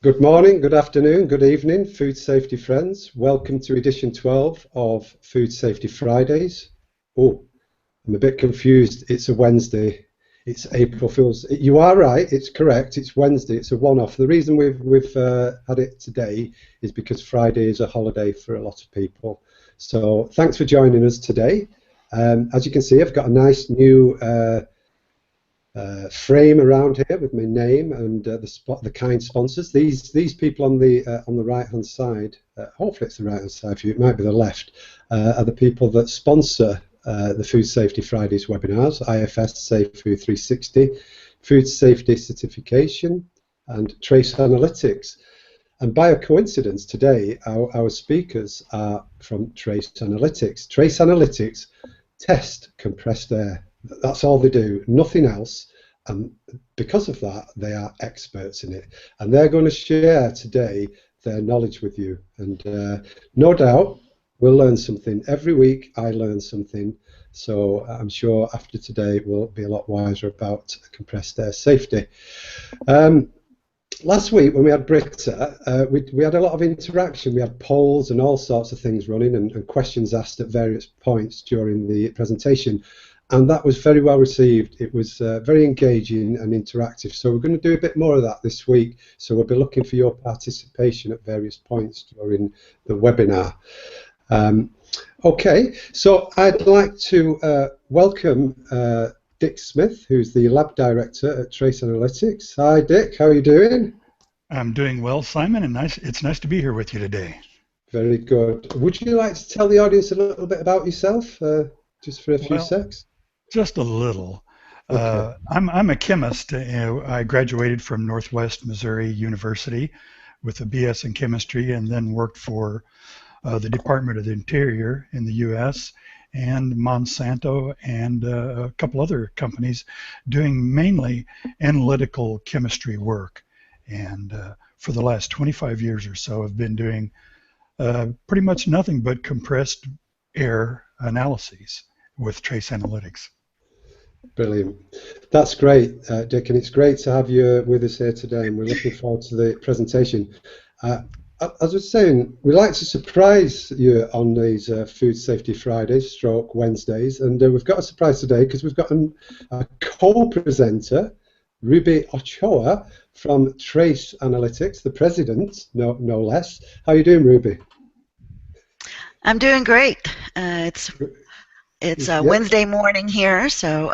Good morning, good afternoon, good evening, food safety friends. Welcome to edition 12 of Food Safety Fridays. Oh, I'm a bit confused. It's a Wednesday. It's April Fool's. You are right. It's correct. It's Wednesday. It's a one-off. The reason we've had it today is because Friday is a holiday for a lot of people. So thanks for joining us today. As you can see, I've got a nice new frame around here with my name and the kind sponsors. These people on the right hand side, hopefully it's the right hand side for you, it might be the left, are the people that sponsor the Food Safety Fridays webinars: IFS Safe Food 360, Food Safety Certification, and Trace Analytics. And by a coincidence, today our speakers are from Trace Analytics. Trace Analytics test compressed air. That's all they do, nothing else. And because of that, they are experts in it. And they're going to share today their knowledge with you. And no doubt, we'll learn something. Every week, I learn something. So I'm sure after today, we'll be a lot wiser about compressed air safety. Last week, when we had Britta, we had a lot of interaction. We had polls and all sorts of things running and questions asked at various points during the presentation. And that was very well received. It was very engaging and interactive. So we're going to do a bit more of that this week. So we'll be looking for your participation at various points during the webinar. Okay, so I'd like to welcome Dick Smith, who's the lab director at Trace Analytics. Hi, Dick. How are you doing? I'm doing well, Simon, and it's nice to be here with you today. Very good. Would you like to tell the audience a little bit about yourself, just for a few secs? Just a little. Okay. I'm a chemist. I graduated from Northwest Missouri University with a BS in chemistry, and then worked for the Department of the Interior in the U.S. and Monsanto and a couple other companies doing mainly analytical chemistry work. And for the last 25 years or so, I've been doing pretty much nothing but compressed air analyses with Trace Analytics. Brilliant. That's great, Dick, and it's great to have you with us here today, and we're looking forward to the presentation. As I was saying, we like to surprise you on these Food Safety Fridays, stroke Wednesdays, and we've got a surprise today because we've got a co-presenter, Ruby Ochoa from Trace Analytics, the president, no less. How are you doing, Ruby? I'm doing great. It's a Wednesday morning here, so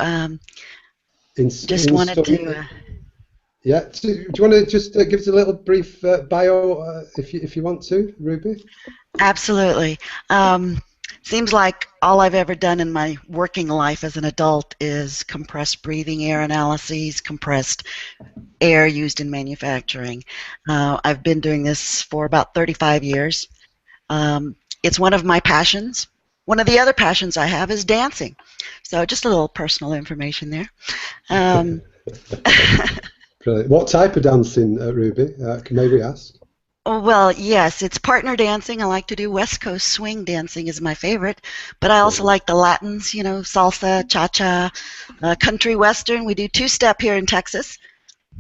just wanted to. Yeah. Do you want to just give us a little brief bio, if you want to, Ruby? Absolutely. Seems like all I've ever done in my working life as an adult is compressed breathing air analyses, compressed air used in manufacturing. I've been doing this for about 35 years. It's one of my passions. One of the other passions I have is dancing. So just a little personal information there. Brilliant. What type of dancing, Ruby? May we ask? Well, yes, it's partner dancing. I like to do West Coast swing dancing is my favorite, but I also like the Latins, you know, salsa, cha-cha, country western. We do two-step here in Texas.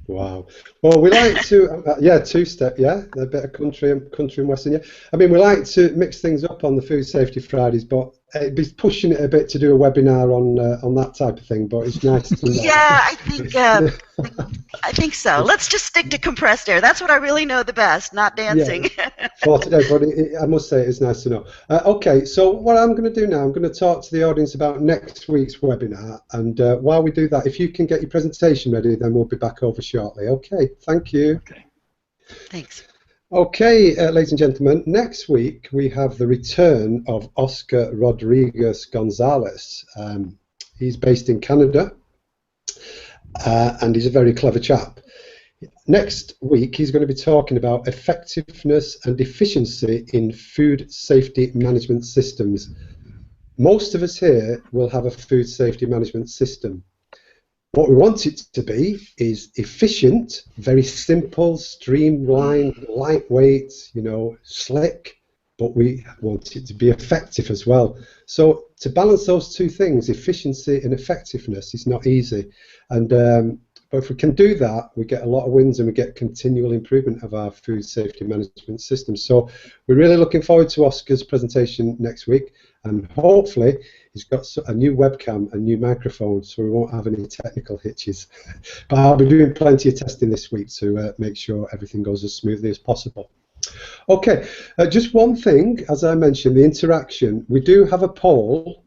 Wow. Well, we like to, two-step, yeah, a bit of country and western, yeah. I mean, we like to mix things up on the Food Safety Fridays, but it'd be pushing it a bit to do a webinar on that type of thing, but it's nice to know. Yeah, I think so. Let's just stick to compressed air. That's what I really know the best, not dancing. Yeah. But I must say it's nice to know. Okay, so what I'm going to do now, I'm going to talk to the audience about next week's webinar, and while we do that, if you can get your presentation ready, then we'll be back over shortly. Okay, thank you. Okay. Thanks. Okay, ladies and gentlemen, next week we have the return of Oscar Rodriguez Gonzalez. He's based in Canada, and he's a very clever chap. Next week he's going to be talking about effectiveness and efficiency in food safety management systems. Most of us here will have a food safety management system. What we want it to be is efficient, very simple, streamlined, lightweight, you know, slick, but we want it to be effective as well. So to balance those two things, efficiency and effectiveness, is not easy. And But if we can do that, we get a lot of wins and we get continual improvement of our food safety management system. So we're really looking forward to Oscar's presentation next week, and hopefully he's got a new webcam, a new microphone, so we won't have any technical hitches. But I'll be doing plenty of testing this week to make sure everything goes as smoothly as possible. Okay, just one thing, as I mentioned, the interaction. We do have a poll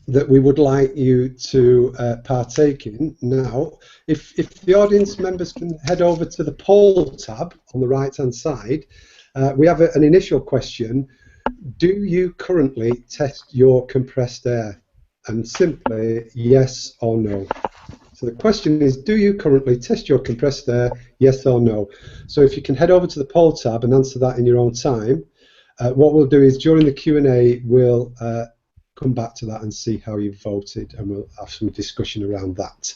that we would like you to partake in now. If the audience members can head over to the poll tab on the right hand side, we have an initial question. Do you currently test your compressed air? And simply yes or no. So the question is, do you currently test your compressed air, yes or no? So if you can head over to the poll tab and answer that in your own time, what we'll do is during the Q&A we'll come back to that and see how you voted, and we'll have some discussion around that.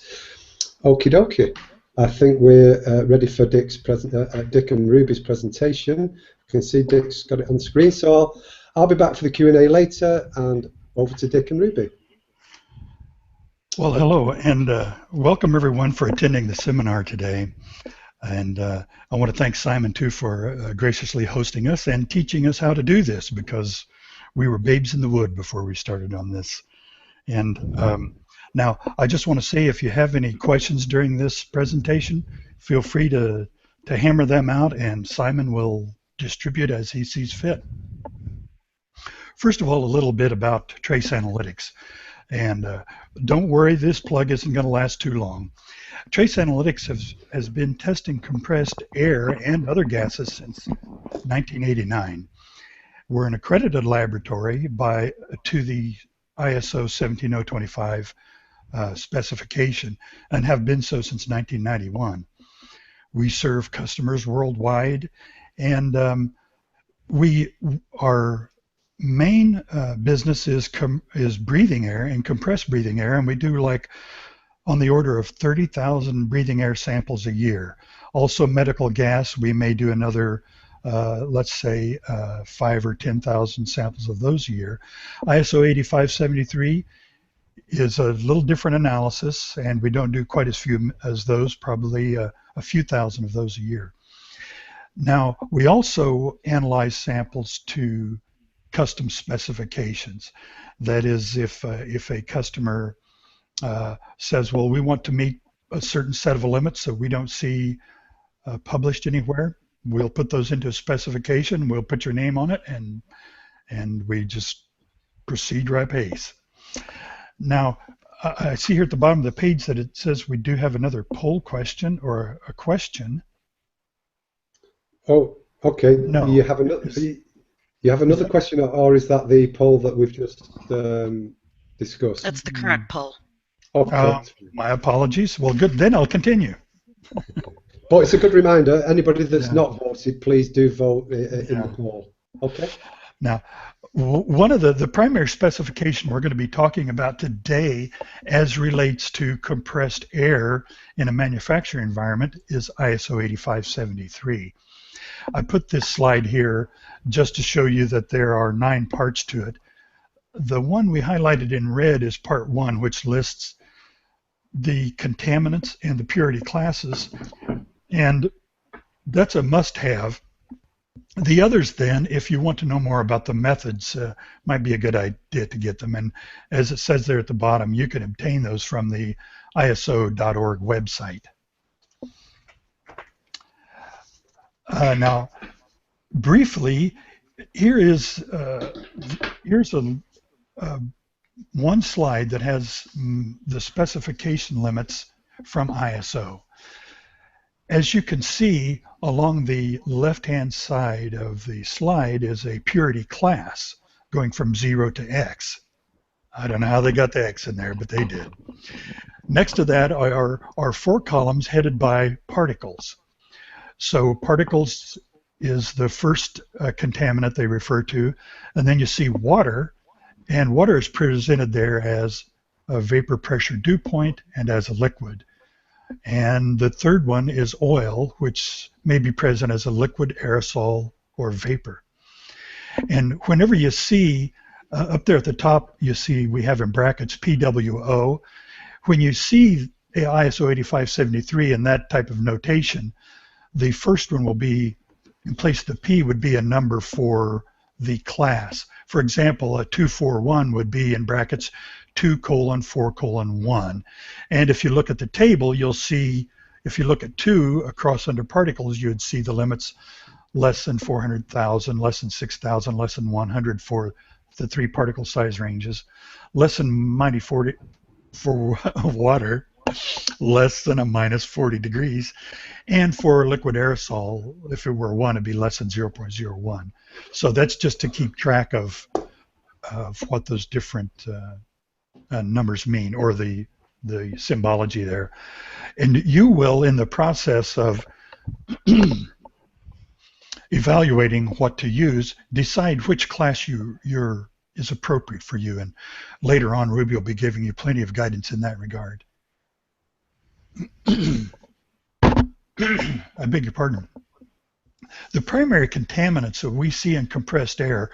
Okie dokie. I think we're ready for Dick and Ruby's presentation. You can see Dick's got it on screen, so I'll be back for the Q&A later, and over to Dick and Ruby. Well, hello, and welcome everyone for attending the seminar today. And I want to thank Simon too for graciously hosting us and teaching us how to do this, because we were babes in the wood before we started on this. And now I just want to say, if you have any questions during this presentation, feel free to hammer them out, and Simon will distribute as he sees fit. First of all, a little bit about trace analytics. And don't worry, this plug isn't going to last too long. Trace Analytics has been testing compressed air and other gases since 1989. We're an accredited laboratory to the ISO 17025 specification, and have been so since 1991. We serve customers worldwide, and our main business is breathing air and compressed breathing air, and we do like on the order of 30,000 breathing air samples a year. Also medical gas, we may do another let's say 5,000 or 10,000 samples of those a year. ISO 8573 is a little different analysis, and we don't do quite as few as those, probably a few thousand of those a year. Now, we also analyze samples to custom specifications. That is, if a customer says, well, we want to meet a certain set of limits that we don't see published anywhere, we'll put those into a specification, we'll put your name on it, and we just proceed right pace. Now, I see here at the bottom of the page that it says we do have another poll question, or a question. Oh, okay. No. You have another question, or is that the poll that we've just discussed? That's the current poll. Okay. My apologies. Well, good. Then I'll continue. But it's a good reminder. Anybody that's not voted, please do vote in the poll. Okay. Now, one of the primary specification we're going to be talking about today, as relates to compressed air in a manufacturing environment, is ISO 8573. I put this slide here just to show you that there are 9 parts to it. The one we highlighted in red is part 1, which lists the contaminants and the purity classes, and that's a must-have. The others, then, if you want to know more about the methods, might be a good idea to get them. And as it says there at the bottom, you can obtain those from the ISO.org website. Now, briefly, here's one slide that has the specification limits from ISO. As you can see, along the left-hand side of the slide is a purity class going from 0 to X. I don't know how they got the X in there, but they did. Next to that are 4 columns headed by particles. So particles is the first contaminant they refer to, and then you see water, and water is presented there as a vapor pressure dew point and as a liquid. And the third one is oil, which may be present as a liquid, aerosol, or vapor. And whenever you see, up there at the top, you see we have in brackets PWO. When you see ISO 8573 and that type of notation, the first one will be, in place of the P, would be a number for the class. For example, a 241 would be in brackets 2:4:1. And if you look at the table, you'll see, if you look at 2 across under particles, you would see the limits less than 400,000, less than 6,000, less than 100 for the 3 particle size ranges, less than -40 for water, less than a -40 degrees, and for liquid aerosol, if it were 1, it'd be less than 0.01. So that's just to keep track of what those different numbers mean, or the symbology there. And you will, in the process of evaluating what to use, decide which class is appropriate for you. And later on, Ruby will be giving you plenty of guidance in that regard. I beg your pardon. The primary contaminants that we see in compressed air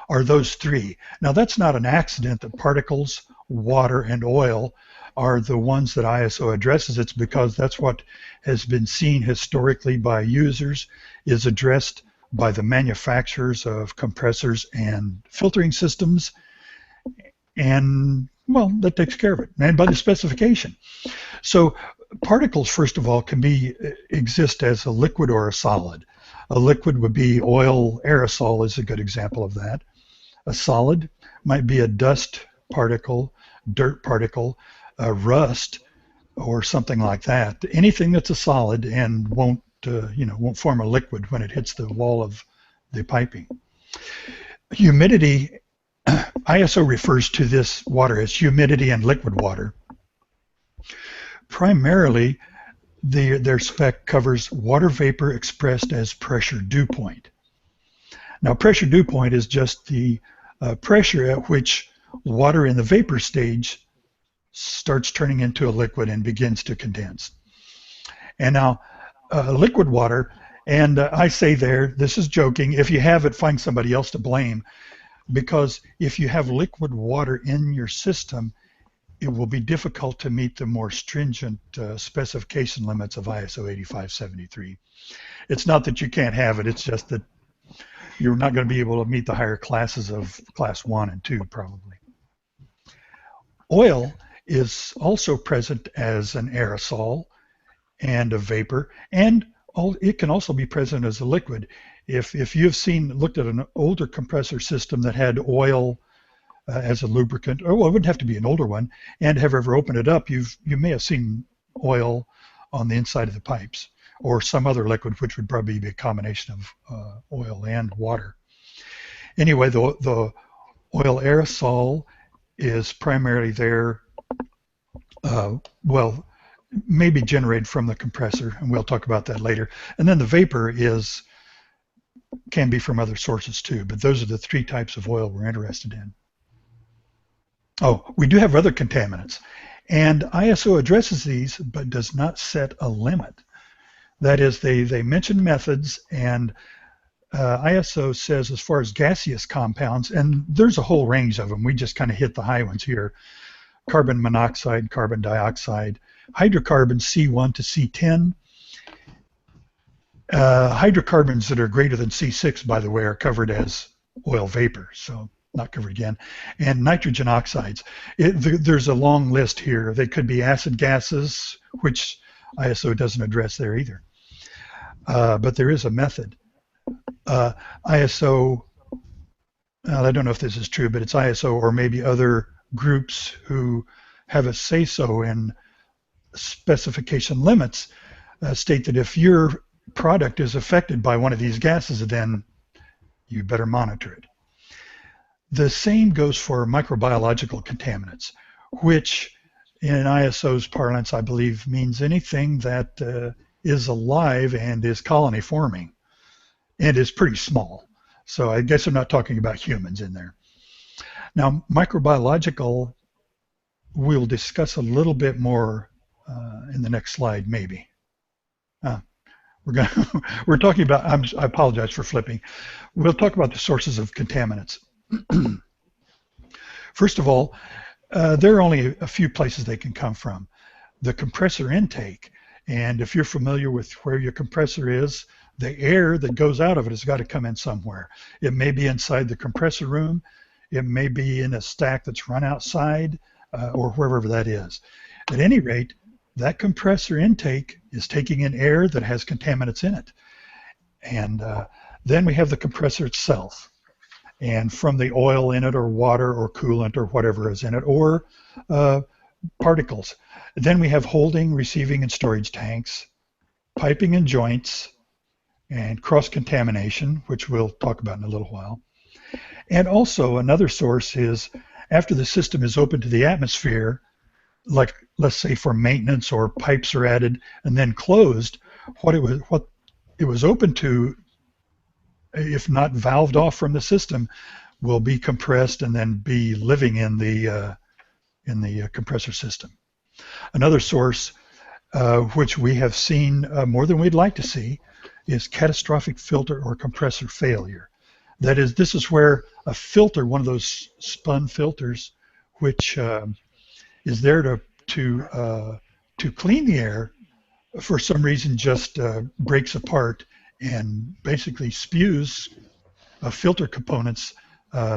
are those 3. Now, that's not an accident that particles, water, and oil are the ones that ISO addresses. It's because that's what has been seen historically by users, is addressed by the manufacturers of compressors and filtering systems, and, well, that takes care of it, and by the specification. So particles, first of all, can exist as a liquid or a solid. A liquid would be oil aerosol is a good example of that. A solid might be a dust particle, dirt particle, rust, or something like that. Anything that's a solid and won't form a liquid when it hits the wall of the piping. Humidity, ISO refers to this water as humidity and liquid water. Primarily, their spec covers water vapor expressed as pressure dew point. Now, pressure dew point is just the pressure at which water in the vapor stage starts turning into a liquid and begins to condense. And now, liquid water, and I say there, this is joking, if you have it, find somebody else to blame, because if you have liquid water in your system, it will be difficult to meet the more stringent specification limits of ISO 8573. It's not that you can't have it, it's just that you're not going to be able to meet the higher classes of class 1 and 2 probably. Oil is also present as an aerosol and a vapor, and it can also be present as a liquid. If you've looked at an older compressor system that had oil as a lubricant, or well, it wouldn't have to be an older one, and have ever opened it up, you may have seen oil on the inside of the pipes, or some other liquid, which would probably be a combination of oil and water. Anyway, the oil aerosol is primarily there, well, maybe generated from the compressor, and we'll talk about that later. And then the vapor can be from other sources too, but those are the 3 types of oil we're interested in. Oh, we do have other contaminants, and ISO addresses these but does not set a limit. That is, they mention methods, and ISO says as far as gaseous compounds, and there's a whole range of them, we just kind of hit the high ones here: carbon monoxide, carbon dioxide, hydrocarbons C1 to C10. Hydrocarbons that are greater than C6, by the way, are covered as oil vapor, so not covered again. And nitrogen oxides. There's a long list here. They could be acid gases, which ISO doesn't address there either. But there is a method. ISO, I don't know if this is true, but it's ISO or maybe other groups who have a say-so in specification limits state that if your product is affected by one of these gases, then you better monitor it. The same goes for microbiological contaminants, which in ISO's parlance, I believe, means anything that is alive and is colony forming and is pretty small. So I guess I'm not talking about humans in there. Now, microbiological, we'll discuss a little bit more in the next slide, maybe. We're talking about, I apologize for flipping. We'll talk about the sources of contaminants. First of all, there are only a few places they can come from. the compressor intake. And if you're familiar with where your compressor is, the air that goes out of it has got to come in somewhere. It may be inside the compressor room. It may be in a stack that's run outside, or wherever that is. At any rate, that compressor intake is taking in air that has contaminants in it. And then we have the compressor itself. And from the oil in it, or water, or coolant, or whatever is in it, or particles. Then we have holding, receiving, and storage tanks, piping and joints, and cross-contamination, which we'll talk about in a little while. And also another source is after the system is open to the atmosphere, like let's say for maintenance, or pipes are added and then closed, what it was open to, if not valved off from the system, will be compressed and then be living in the compressor system. Another source, which we have seen more than we'd like to see, is catastrophic filter or compressor failure. That is, this is where a filter, one of those spun filters, which is there to clean the air, for some reason just breaks apart and basically spews filter components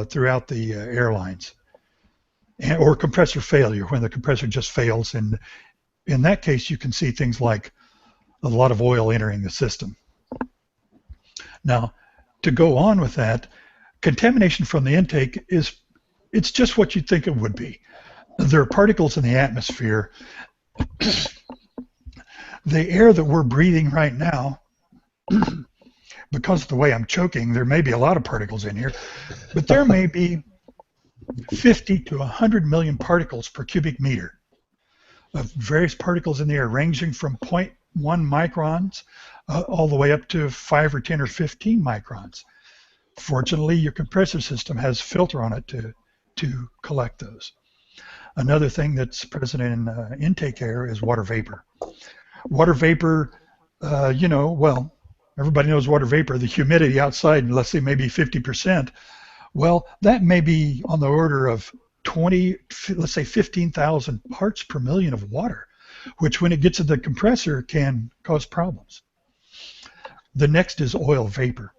throughout the airlines. Or compressor failure, when the compressor just fails, and in that case you can see things like a lot of oil entering the system. Now, to go on with that, contamination from the intake it's just what you'd think it would be. There are particles in the atmosphere. The air that we're breathing right now, because of the way I'm choking, there may be a lot of particles in here, but there may be 50 to 100 million particles per cubic meter of various particles in the air, ranging from 0.1 microns all the way up to 5 or 10 or 15 microns. Fortunately, your compressor system has a filter on it to collect those. Another thing that's present in intake air is water vapor. Water vapor, well, everybody knows water vapor, the humidity outside, let's say maybe 50%. Well, that may be on the order of 20, let's say 15,000 parts per million of water, which when it gets to the compressor can cause problems. The next is oil vapor.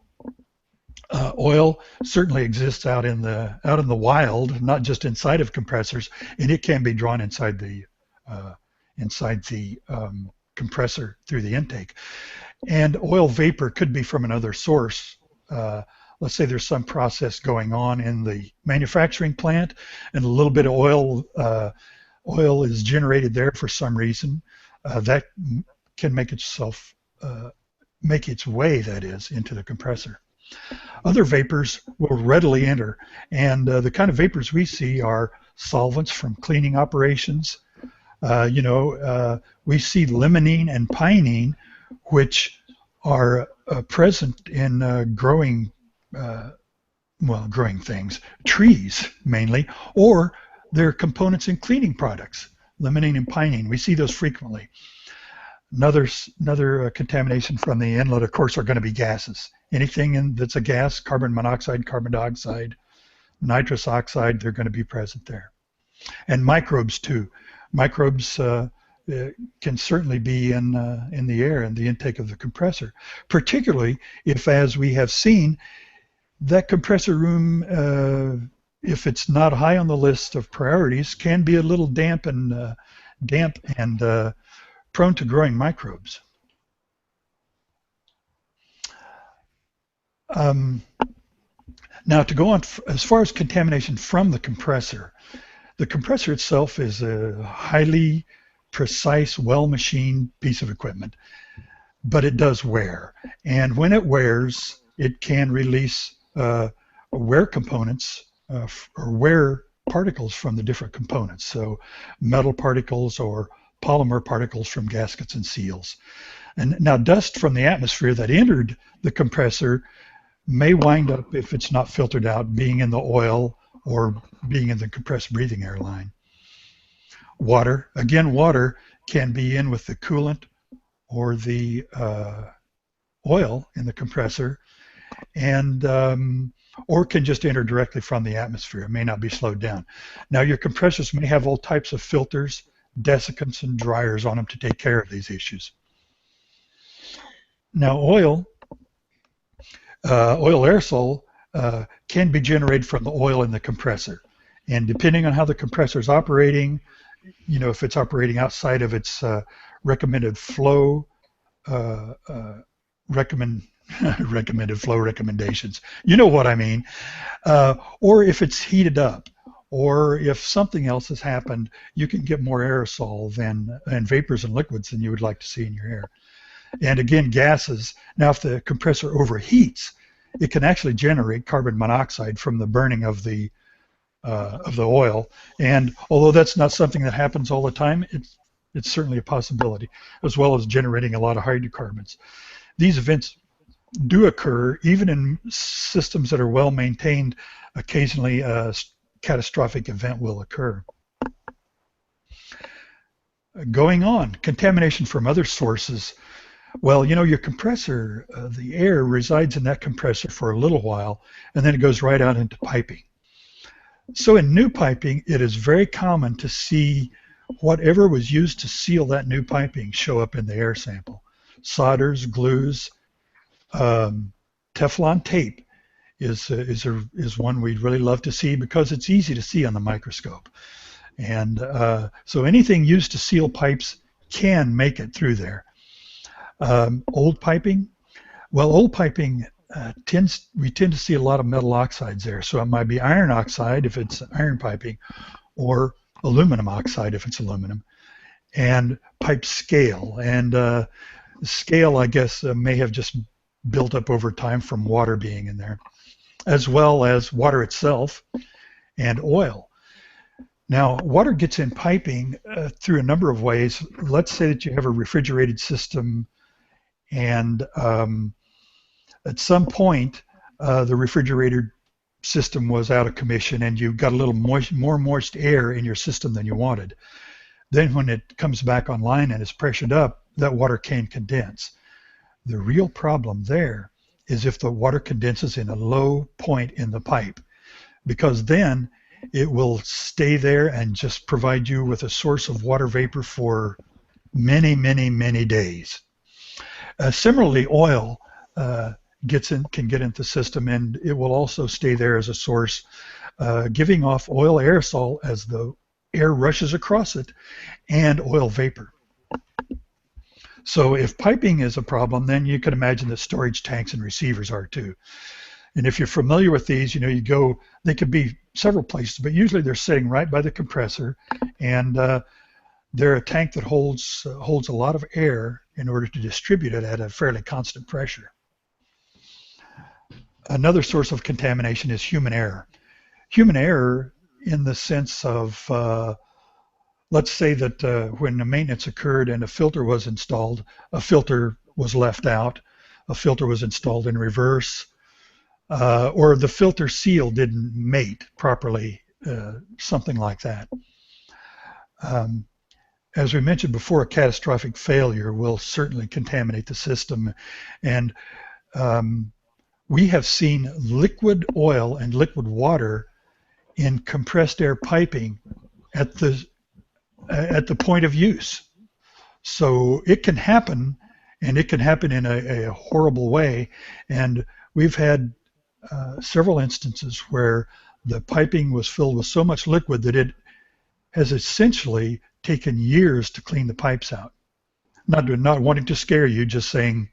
Oil certainly exists out in the wild, not just inside of compressors, and it can be drawn inside the compressor through the intake. And oil vapor could be from another source. Let's say there's some process going on in the manufacturing plant, and a little bit of oil is generated there for some reason. That can make its way, that is, into the compressor. Other vapors will readily enter, and the kind of vapors we see are solvents from cleaning operations. We see limonene and pinene, which are present in growing things, trees mainly, or they're components in cleaning products, limonene and pinene. We see those frequently. Another contamination from the inlet, of course, are going to be gases. Anything that's a gas, carbon monoxide, carbon dioxide, nitrous oxide, they're going to be present there. And microbes too. Microbes can certainly be in the air in the intake of the compressor, particularly if, as we have seen, that compressor room, if it's not high on the list of priorities, can be a little damp and prone to growing microbes. Now, to go on, as far as contamination from the compressor itself is a highly precise, well-machined piece of equipment, but it does wear. And when it wears, it can release wear components or wear particles from the different components. So metal particles or polymer particles from gaskets and seals. And now dust from the atmosphere that entered the compressor may wind up, if it's not filtered out, being in the oil or being in the compressed breathing air line. Water, again, water can be in with the coolant or the oil in the compressor, and or can just enter directly from the atmosphere. It may not be slowed down. Now, your compressors may have all types of filters desiccants and dryers on them to take care of these issues. Now, oil aerosol can be generated from the oil in the compressor. And depending on how the compressor is operating, if it's operating outside of its recommended flow, recommended flow recommendations, you know what I mean, or if it's heated up, or if something else has happened, you can get more aerosol and vapors and liquids than you would like to see in your air. And again, gases. Now, if the compressor overheats, it can actually generate carbon monoxide from the burning of the oil. And although that's not something that happens all the time, it's certainly a possibility, as well as generating a lot of hydrocarbons. These events do occur even in systems that are well maintained. Occasionally, a catastrophic event will occur. Going on, contamination from other sources. Well, your compressor, the air resides in that compressor for a little while, and then it goes right out into piping. So in new piping, it is very common to see whatever was used to seal that new piping show up in the air sample. Solders, glues, Teflon tape is one we'd really love to see because it's easy to see on the microscope. And so anything used to seal pipes can make it through there. Old piping, well, old piping we tend to see a lot of metal oxides there. So it might be iron oxide if it's iron piping, or aluminum oxide if it's aluminum, and pipe scale. And scale, I guess, may have just built up over time from water being in there, as well as water itself and oil. Now, water gets in piping through a number of ways. Let's say that you have a refrigerated system, and at some point the refrigerator system was out of commission and you got a little more moist air in your system than you wanted. Then when it comes back online and is pressured up, that water can condense. The real problem there is if the water condenses in a low point in the pipe, because then it will stay there and just provide you with a source of water vapor for many, many, many days. Similarly, oil can get into the system, and it will also stay there as a source, giving off oil aerosol as the air rushes across it, and oil vapor. So if piping is a problem, then you can imagine that storage tanks and receivers are too. And if you're familiar with these, they could be several places, but usually they're sitting right by the compressor, and they're a tank that holds a lot of air in order to distribute it at a fairly constant pressure. Another source of contamination is human error. Human error in the sense of, let's say that when the maintenance occurred and a filter was installed, a filter was left out, a filter was installed in reverse, or the filter seal didn't mate properly, something like that. As we mentioned before, a catastrophic failure will certainly contaminate the system, and we have seen liquid oil and liquid water in compressed air piping at the point of use. So it can happen, and it can happen in a horrible way. And we've had several instances where the piping was filled with so much liquid that it has essentially taken years to clean the pipes out. Not wanting to scare you, just saying,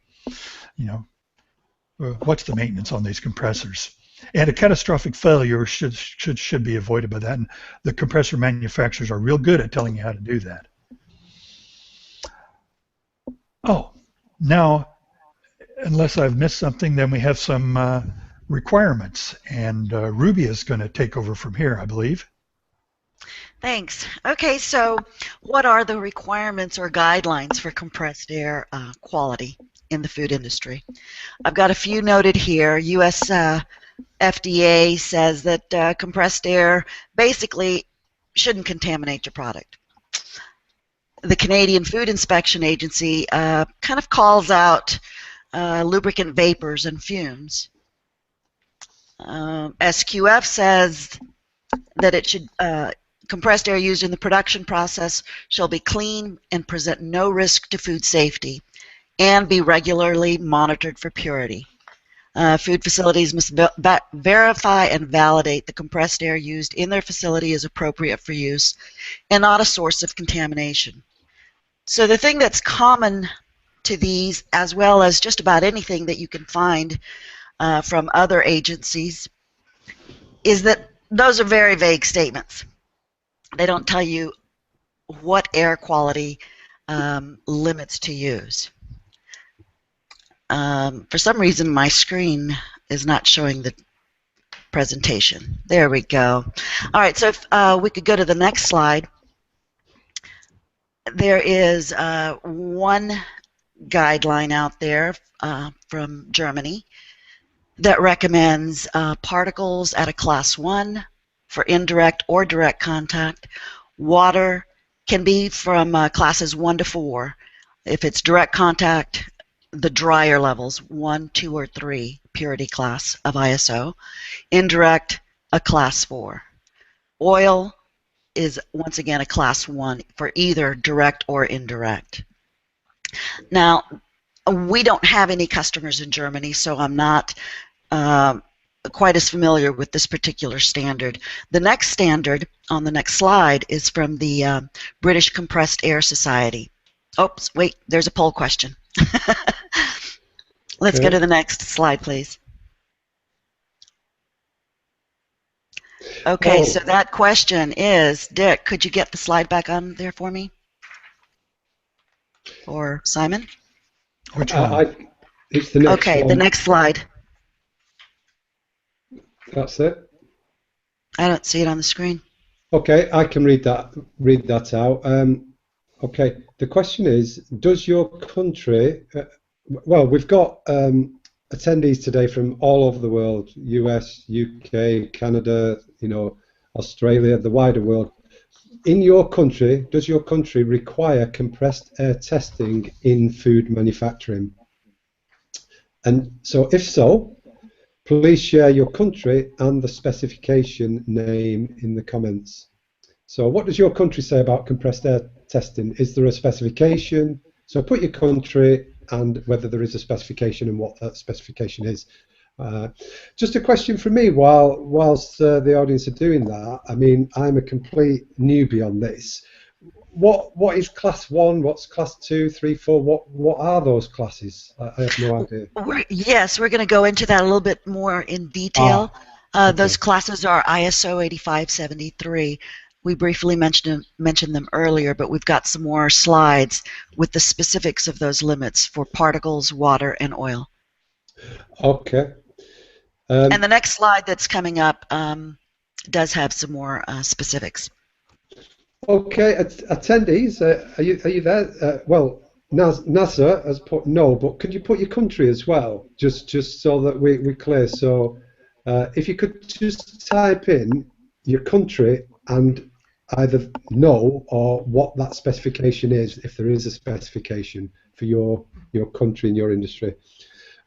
what's the maintenance on these compressors? And a catastrophic failure should be avoided by that. And the compressor manufacturers are real good at telling you how to do that. Oh, now, unless I've missed something, then we have some requirements. And Ruby is going to take over from here, I believe. Thanks. Okay, so what are the requirements or guidelines for compressed air quality in the food industry? I've got a few noted here. U.S. FDA says that compressed air basically shouldn't contaminate your product. The Canadian Food Inspection Agency kind of calls out lubricant vapors and fumes. SQF says that it should compressed air used in the production process shall be clean and present no risk to food safety and be regularly monitored for purity. Food facilities must verify and validate the compressed air used in their facility is appropriate for use and not a source of contamination. So the thing that's common to these, as well as just about anything that you can find from other agencies, is that those are very vague statements. They don't tell you what air quality limits to use. For some reason, my screen is not showing the presentation. There we go. All right, so if we could go to the next slide. There is one guideline out there from Germany that recommends particles at a class 1 for indirect or direct contact. Water can be from classes 1 to 4. If it's direct contact, the drier levels, 1, 2, or 3 purity class of ISO. Indirect, a class 4. Oil is once again a class 1 for either direct or indirect. Now, we don't have any customers in Germany, so I'm not quite as familiar with this particular standard. The next standard on the next slide is from the British Compressed Air Society. Oops, wait, there's a poll question. Let's go to the next slide, please. Okay, so that question is, Dick, could you get the slide back on there for me? Or Simon? Which one? It's the next one. The next slide. That's it. I don't see it on the screen. Okay, I can read that out. Okay, the question is, does your country, well, we've got attendees today from all over the world, US, UK, Canada, Australia, the wider world. In your country, does your country require compressed air testing in food manufacturing? And so, if so, please share your country and the specification name in the comments. So what does your country say about compressed air testing? Is there a specification? So put your country and whether there is a specification and what that specification is. Just a question from me whilst the audience are doing that. I mean, I'm a complete newbie on this. What is class 1? What's class 2, 3, 4? What are those classes? I have no idea. Yes, we're going to go into that a little bit more in detail. Okay. Those classes are ISO 8573. We briefly mentioned them earlier, but we've got some more slides with the specifics of those limits for particles, water, and oil. Okay. And the next slide that's coming up does have some more specifics. Okay, attendees, are you there? Well, NASA has put no, but could you put your country as well, just so that we're clear? So, if you could just type in your country and either no or what that specification is, if there is a specification for your country and your industry.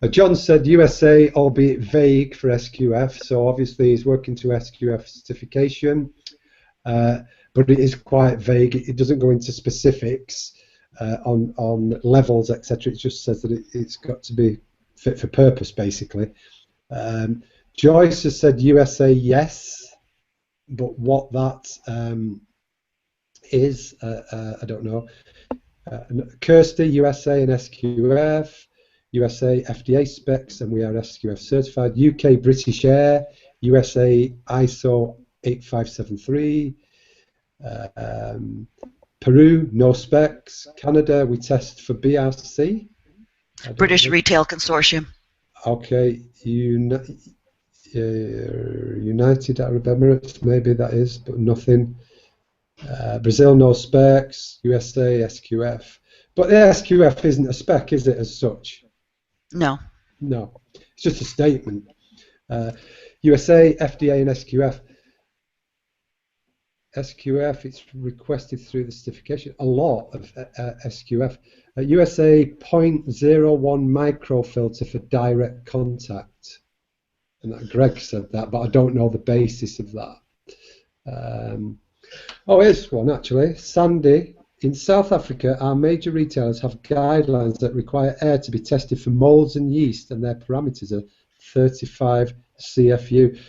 John said USA, albeit vague for SQF, so obviously he's working to SQF certification. But it is quite vague. It doesn't go into specifics on levels, etc. It just says that it's got to be fit for purpose, basically. Joyce has said USA, yes, but what that is, I don't know. Kirsty, USA and SQF. USA FDA specs, and we are SQF certified. UK British Air, USA ISO 8573. Peru, no specs. Canada, we test for BRC. British Retail Consortium. Okay, United Arab Emirates, maybe that is, but nothing. Brazil, no specs. USA, SQF. But the SQF isn't a spec, is it, as such? No. No, it's just a statement. USA, FDA, and SQF. SQF, it's requested through the certification. A lot of SQF. USA 0.01 microfilter for direct contact. And Greg said that, but I don't know the basis of that. Oh, here's one actually. Sandy. In South Africa, our major retailers have guidelines that require air to be tested for molds and yeast, and their parameters are 35 CFU.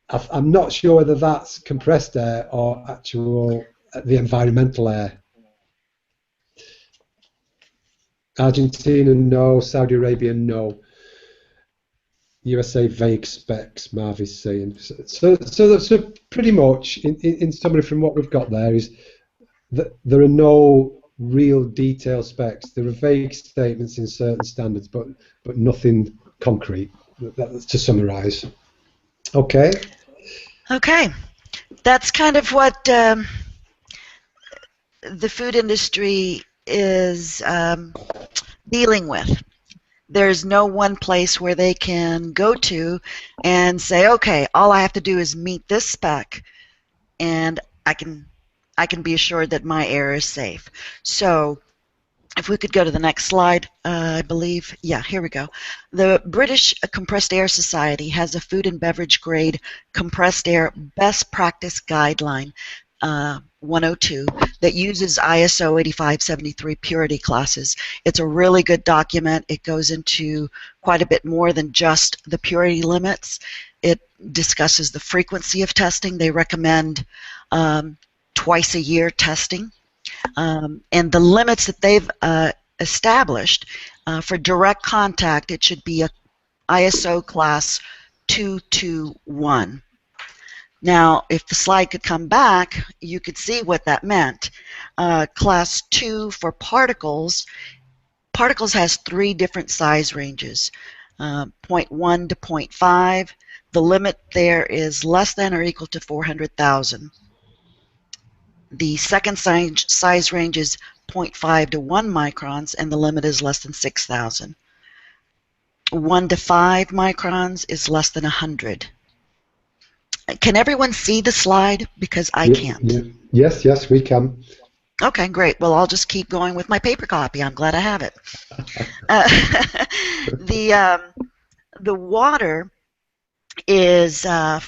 I'm not sure whether that's compressed air or actual the environmental air. Argentina, no. Saudi Arabia, no. USA vague specs, Marv is saying. So pretty much, in summary from what we've got there, is that there are no real detailed specs. There are vague statements in certain standards, but nothing concrete. That's to summarise. Okay. Okay, that's kind of what the food industry is dealing with. There's no one place where they can go to and say, okay, all I have to do is meet this spec, and I can be assured that my air is safe. So if we could go to the next slide, I believe, yeah, here we go. The British Compressed Air Society has a food and beverage grade compressed air best practice guideline 102 that uses ISO 8573 purity classes. It's a really good document. It goes into quite a bit more than just the purity limits. It discusses the frequency of testing. They recommend twice a year testing. And the limits that they've established for direct contact, it should be a ISO class 221. Now, if the slide could come back, you could see what that meant. Class 2 for particles, particles has 3 different size ranges, 0.1 to 0.5. The limit there is less than or equal to 400,000. The second size range is 0.5 to 1 microns, and the limit is less than 6,000. 1 to 5 microns is less than 100. Can everyone see the slide? Because I can't. Yes, we can. Okay, great. Well, I'll just keep going with my paper copy. I'm glad I have it. The water is a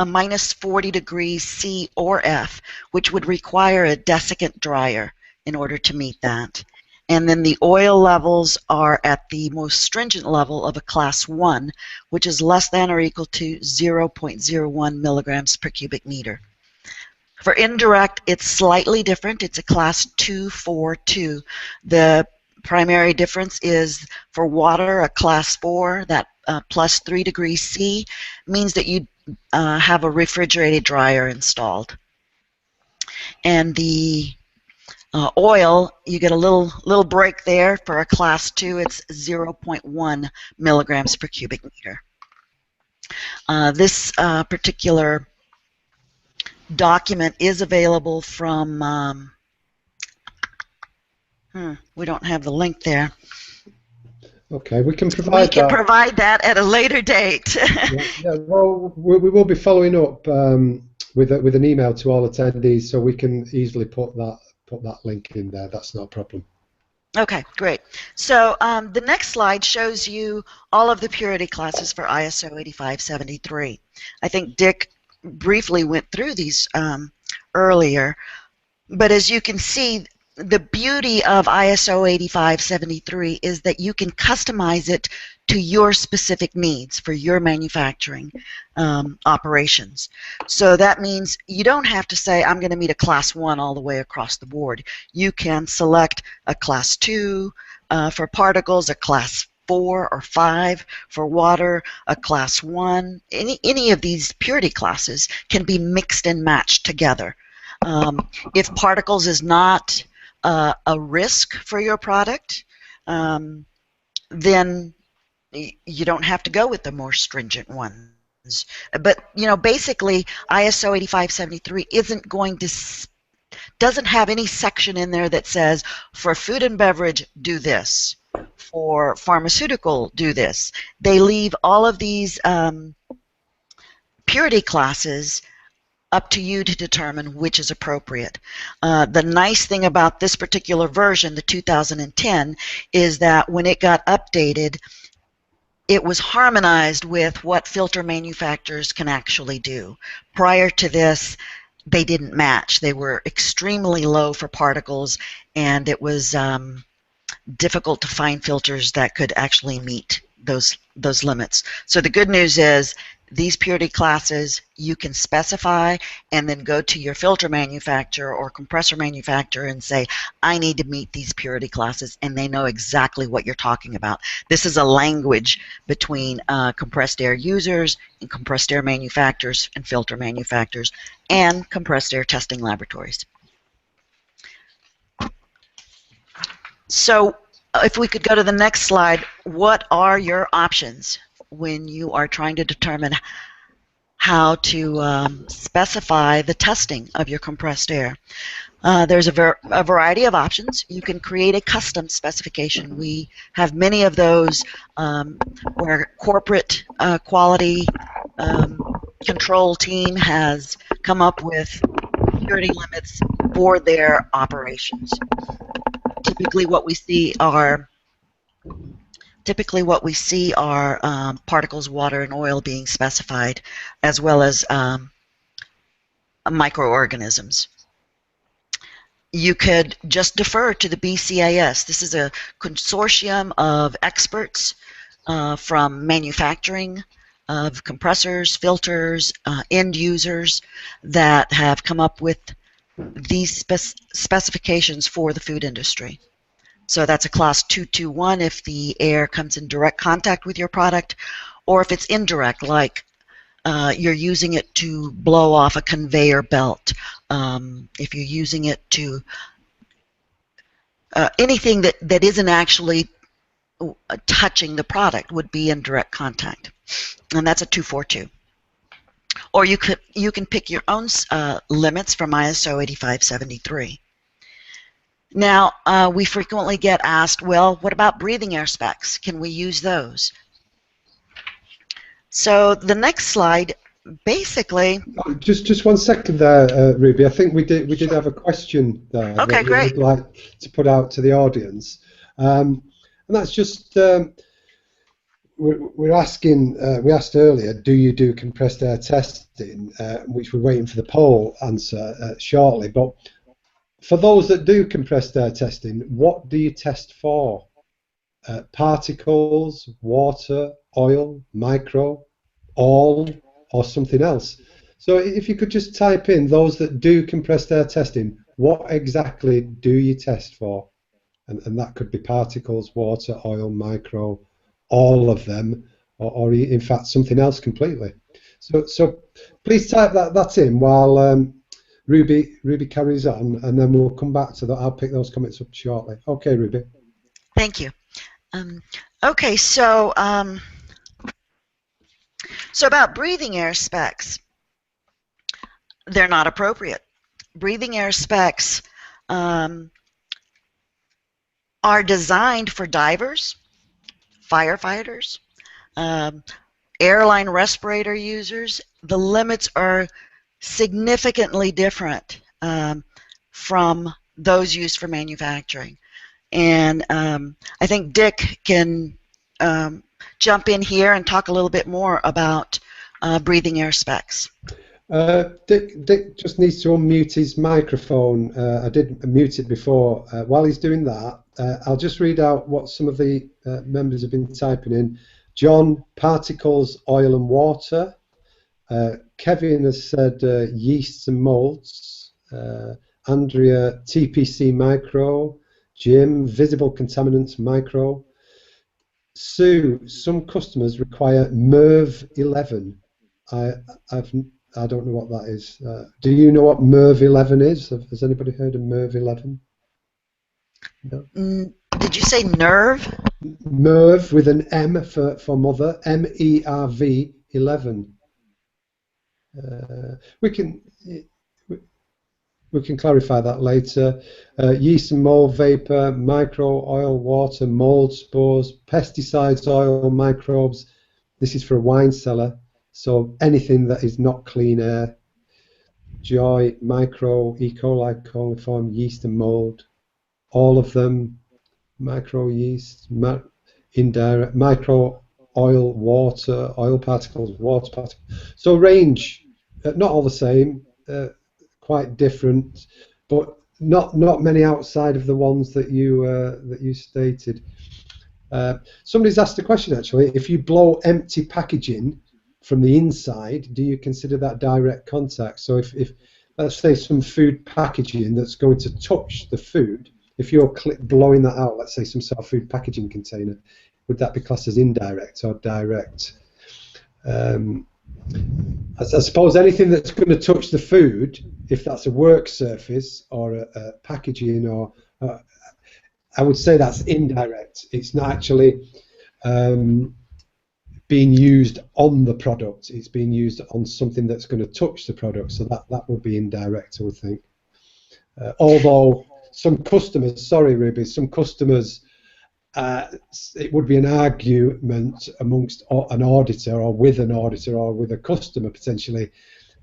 minus 40 degrees C or F, which would require a desiccant dryer in order to meet that. And then the oil levels are at the most stringent level of a class 1, which is less than or equal to 0.01 milligrams per cubic meter. For indirect, it's slightly different. It's a class 242. The primary difference is for water, a class 4, that plus 3 degrees C, means that you have a refrigerated dryer installed. And the oil, you get a little break there. For a class 2, it's 0.1 milligrams per cubic meter. This particular document is available from, we don't have the link there. Okay, we can provide that. We can provide that at a later date. Well, we will be following up with an email to all attendees, so we can easily put that link in there. That's not a problem. Okay, great. So the next slide shows you all of the purity classes for ISO 8573. I think Dick briefly went through these earlier, but as you can see, the beauty of ISO 8573 is that you can customize it to your specific needs for your manufacturing operations. So that means you don't have to say, I'm going to meet a class 1 all the way across the board. You can select a class 2 for particles, a class 4 or 5 for water, a class 1. Any of these purity classes can be mixed and matched together. If particles is not a risk for your product, then you don't have to go with the more stringent ones. But basically, ISO 8573 isn't going to doesn't have any section in there that says for food and beverage do this, for pharmaceutical do this. They leave all of these purity classes up to you to determine which is appropriate. The nice thing about this particular version, the 2010, is that when it got updated, it was harmonized with what filter manufacturers can actually do. Prior to this, they didn't match. They were extremely low for particles, and it was difficult to find filters that could actually meet those limits. So the good news is these purity classes you can specify and then go to your filter manufacturer or compressor manufacturer and say, I need to meet these purity classes, and they know exactly what you're talking about. This is a language between compressed air users and compressed air manufacturers and filter manufacturers and compressed air testing laboratories. So if we could go to the next slide, what are your options when you are trying to determine how to specify the testing of your compressed air? There's a variety of options. You can create a custom specification. We have many of those where corporate quality control team has come up with purity limits for their operations. Typically what we see are particles, water, and oil being specified, as well as microorganisms. You could just defer to the BCAS. This is a consortium of experts from manufacturing of compressors, filters, end users that have come up with these specifications for the food industry. So that's a class 221 if the air comes in direct contact with your product, or if it's indirect, like you're using it to blow off a conveyor belt, if you're using it to anything that isn't actually touching the product would be in direct contact, and that's a 242. Or you can pick your own limits from ISO 8573. Now, we frequently get asked, well, what about breathing air specs? Can we use those? So the next slide, basically... Just 1 second there, Ruby. I think we did have a question there okay, that we great. would like to put out to the audience. And that's just, we're asking, we asked earlier, do you do compressed air testing, which we're waiting for the poll answer shortly. But for those that do compressed air testing, what do you test for? Particles, water, oil, micro, all, or something else? So if you could just type in, those that do compressed air testing, what exactly do you test for? And that could be particles, water, oil, micro, all of them, or in fact something else completely. So please type that in while Ruby carries on, and then we'll come back to that. I'll pick those comments up shortly. Okay, Ruby. Thank you. Okay, so about breathing air specs, they're not appropriate. Breathing air specs are designed for divers, firefighters, airline respirator users. The limits are significantly different from those used for manufacturing. And I think Dick can jump in here and talk a little bit more about breathing air specs. Dick just needs to unmute his microphone. I did mute it before. While he's doing that, I'll just read out what some of the members have been typing in. John, particles, oil and water. Kevin has said yeasts and molds. Andrea, TPC micro. Jim, visible contaminants micro. Sue, some customers require MERV 11. I don't know what that is. Do you know what MERV 11 is? Has anybody heard of MERV 11? No? Did you say nerve? MERV with an M for mother. MERV 11. We can clarify that later. Yeast and mold vapor, micro, oil, water, mold spores, pesticides, oil, microbes. This is for a wine cellar, so anything that is not clean air. Joy, micro, E. coli, coliform, yeast and mold. All of them, micro yeast, indirect, micro, oil, water, oil particles, water particles. So range, not all the same. quite different, but not many outside of the ones that you stated. Somebody's asked a question actually. If you blow empty packaging from the inside, do you consider that direct contact? So if let's say some food packaging that's going to touch the food, if you're blowing that out, let's say some sort of food packaging container, would that be classed as indirect or direct? I suppose anything that's going to touch the food, if that's a work surface or a packaging, or I would say that's indirect. It's not actually being used on the product. It's being used on something that's going to touch the product. So that would be indirect, I would think. Although some customers, sorry Ruby, some customers, it would be an argument amongst an auditor or with a customer potentially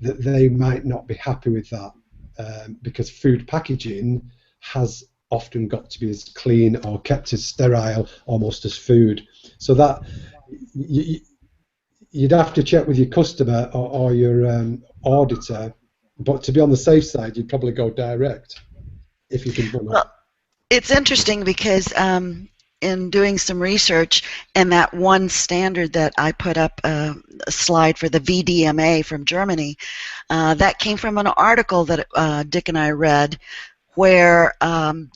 that they might not be happy with that because food packaging has often got to be as clean or kept as sterile almost as food. So that you'd have to check with your customer or your auditor, but to be on the safe side, you'd probably go direct if you can. Well, it's interesting because in doing some research, and that one standard that I put up a slide for the VDMA from Germany, that came from an article that Dick and I read, where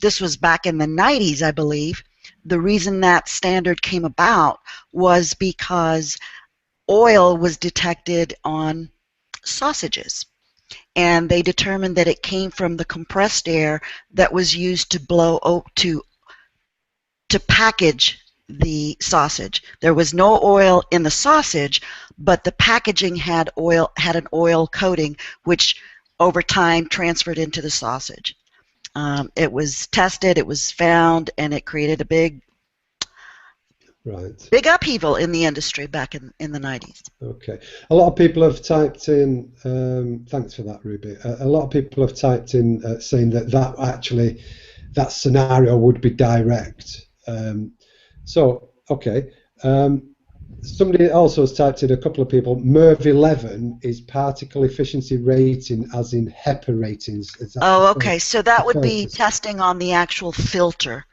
this was back in the 90s, I believe. The reason that standard came about was because oil was detected on sausages, and they determined that it came from the compressed air that was used to blow to package the sausage. There was no oil in the sausage, but the packaging had an oil coating, which over time transferred into the sausage. It was tested, it was found, and it created a big upheaval in the industry back in the 90s. Okay. A lot of people have typed in, thanks for that, Ruby. A lot of people have typed in saying that scenario would be direct. Okay. Somebody also has typed in, a couple of people, MERV 11 is particle efficiency rating as in HEPA ratings. Okay. So that would be testing on the actual filter.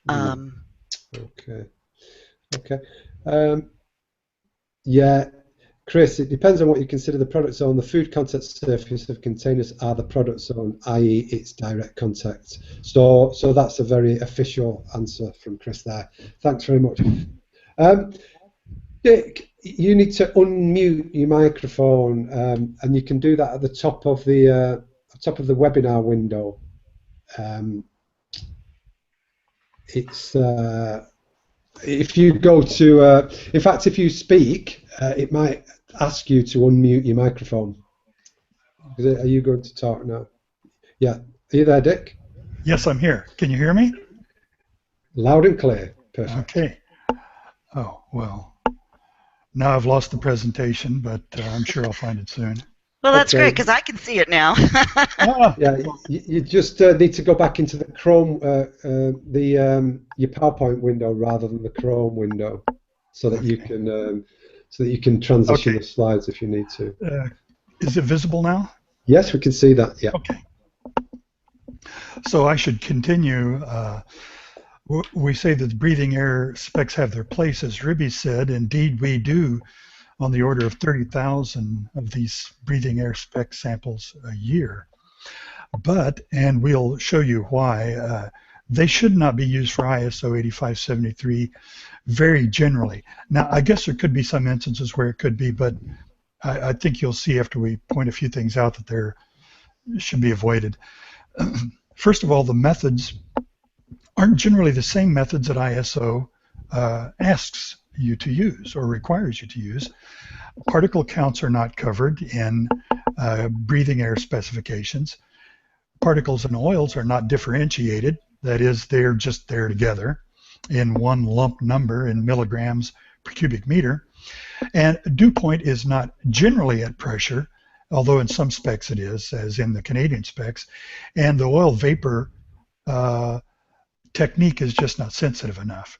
Okay. Yeah, Chris, it depends on what you consider the product zone. The food contact surface of containers are the product zone, i.e. it's direct contact. So that's a very official answer from Chris there. Thanks very much. Dick, you need to unmute your microphone, and you can do that at the top of the webinar window. If you go to, in fact, if you speak, it might ask you to unmute your microphone. Are you going to talk now? Yeah. Are you there, Dick? Yes, I'm here. Can you hear me? Loud and clear. Perfect. Okay. Oh, well. Now I've lost the presentation, but I'm sure I'll find it soon. Well, that's great because I can see it now. Yeah, you just need to go back into the Chrome, your PowerPoint window rather than the Chrome window, so that you can transition the slides if you need to. Is it visible now? Yes, we can see that. Yeah. Okay. So I should continue. We say that the breathing air specs have their place, as Ruby said. Indeed, we do, on the order of 30,000 of these breathing air spec samples a year. But, and we'll show you why, they should not be used for ISO 8573 very generally. Now, I guess there could be some instances where it could be, but I think you'll see after we point a few things out that there should be avoided. First of all, the methods aren't generally the same methods that ISO asks you to use or requires you to use. Particle counts are not covered in breathing air specifications. Particles and oils are not differentiated. That is, they're just there together in one lump number in milligrams per cubic meter. And dew point is not generally at pressure, although in some specs it is, as in the Canadian specs. And the oil vapor technique is just not sensitive enough.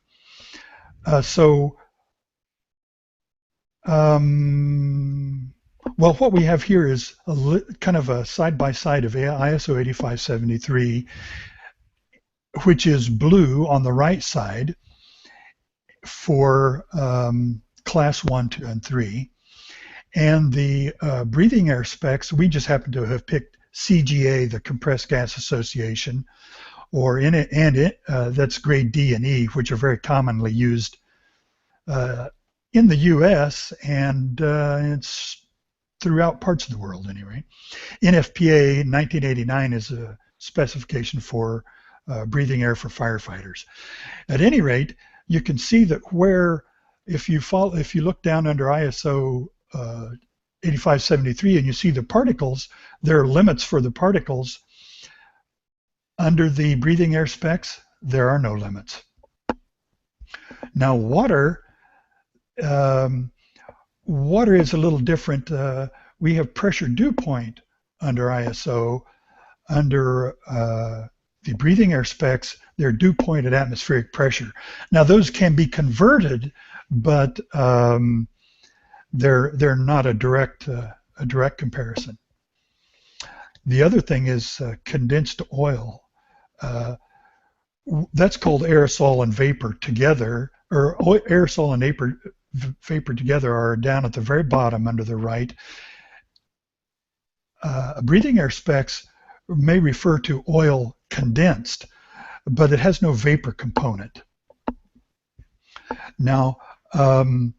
Well, what we have here is kind of a side-by-side of ISO 8573, which is blue on the right side for class 1, 2, and 3. And the breathing air specs, we just happen to have picked CGA, the Compressed Gas Association, or that's grade D and E, which are very commonly used in the U.S. and it's throughout parts of the world anyway. NFPA 1989 is a specification for breathing air for firefighters. At any rate, you can see that if you look down under ISO 8573 and you see the particles, there are limits for the particles. Under the breathing air specs, there are no limits. Now water is a little different. We have pressure dew point under ISO. Under the breathing air specs, they're dew point at atmospheric pressure. Now those can be converted, but they're not a direct comparison. The other thing is condensed oil. That's called aerosol and vapor together, or aerosol and vapor together are down at the very bottom under the right. Breathing air specs may refer to oil condensed, but it has no vapor component. Now, and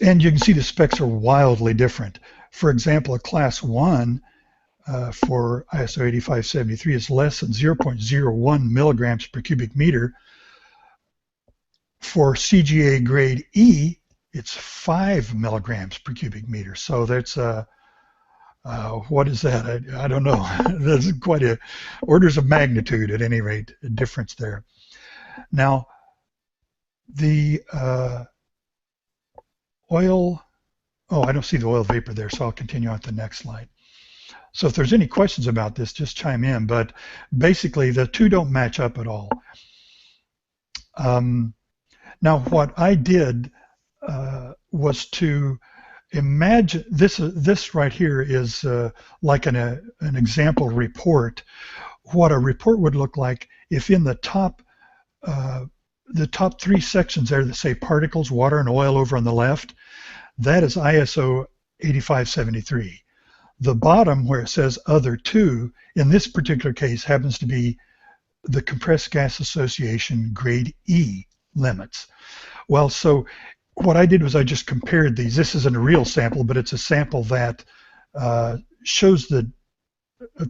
you can see the specs are wildly different. For example, a class 1 for ISO 8573 is less than 0.01 milligrams per cubic meter. For CGA grade E, it's 5 milligrams per cubic meter. So that's what is that? I don't know. That's quite a orders of magnitude, at any rate, a difference there. Now, the oil. Oh, I don't see the oil vapor there, so I'll continue on to the next slide. So if there's any questions about this, just chime in. But basically, the two don't match up at all. Now, what I did was to imagine this right here is like an example report. What a report would look like if in the top 3 sections there that say particles, water, and oil over on the left, that is ISO 8573. The bottom where it says other 2, in this particular case, happens to be the Compressed Gas Association grade E limits. Well, so what I did was I just compared these. This isn't a real sample, but it's a sample that shows a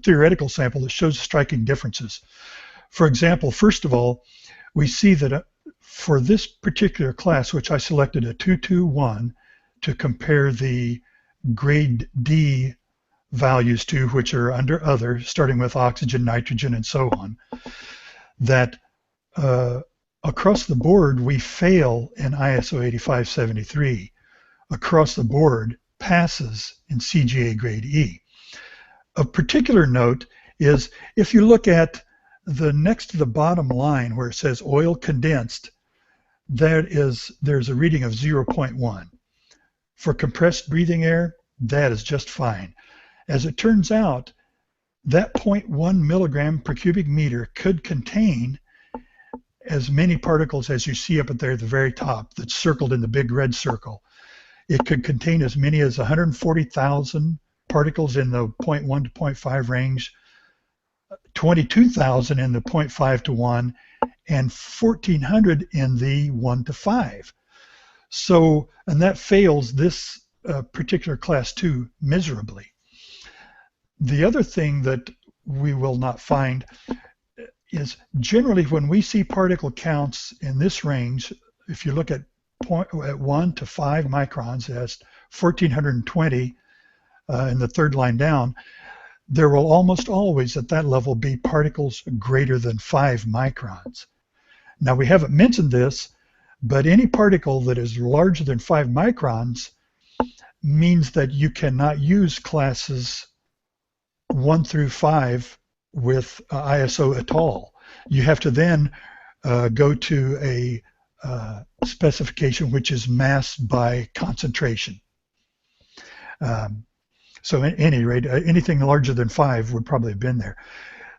theoretical sample that shows striking differences. For example, first of all, we see that for this particular class, which I selected a 221 to compare the grade D values to, which are under other, starting with oxygen, nitrogen, and so on, that across the board we fail in ISO 8573. Across the board passes in CGA grade E. Of particular note is if you look at the next to the bottom line where it says oil condensed, there's a reading of 0.1. For compressed breathing air, that is just fine. As it turns out, that 0.1 milligram per cubic meter could contain as many particles as you see up at there at the very top that's circled in the big red circle. It could contain as many as 140,000 particles in the 0.1 to 0.5 range, 22,000 in the 0.5 to 1, and 1,400 in the 1 to 5. So, and that fails this particular class 2 miserably. The other thing that we will not find is generally when we see particle counts in this range, if you look at 1 to 5 microns, that's 1,420 in the third line down, there will almost always at that level be particles greater than 5 microns. Now we haven't mentioned this, but any particle that is larger than 5 microns means that you cannot use classes 1 through 5 with ISO at all. You have to then go to a specification which is mass by concentration. So at any rate, anything larger than 5 would probably have been there.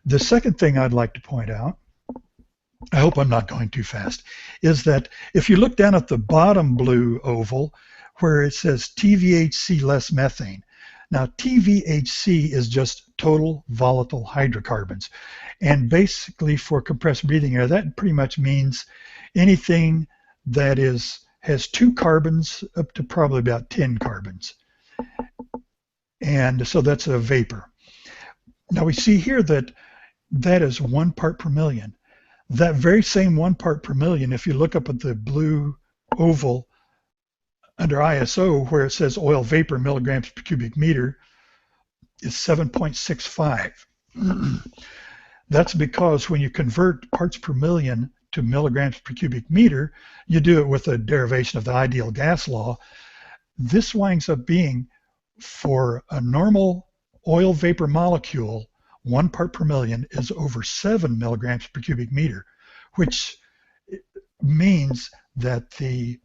The second thing I'd like to point out, I hope I'm not going too fast, is that if you look down at the bottom blue oval where it says TVHC less methane, now TVHC is just total volatile hydrocarbons. And basically for compressed breathing air, that pretty much means anything that has 2 carbons up to probably about 10 carbons. And so that's a vapor. Now we see here that that is 1 part per million. That very same 1 part per million, if you look up at the blue oval under ISO where it says oil vapor milligrams per cubic meter, is 7.65. That's because when you convert parts per million to milligrams per cubic meter, you do it with a derivation of the ideal gas law. This winds up being, for a normal oil vapor molecule, 1 part per million is over 7 milligrams per cubic meter, which means that the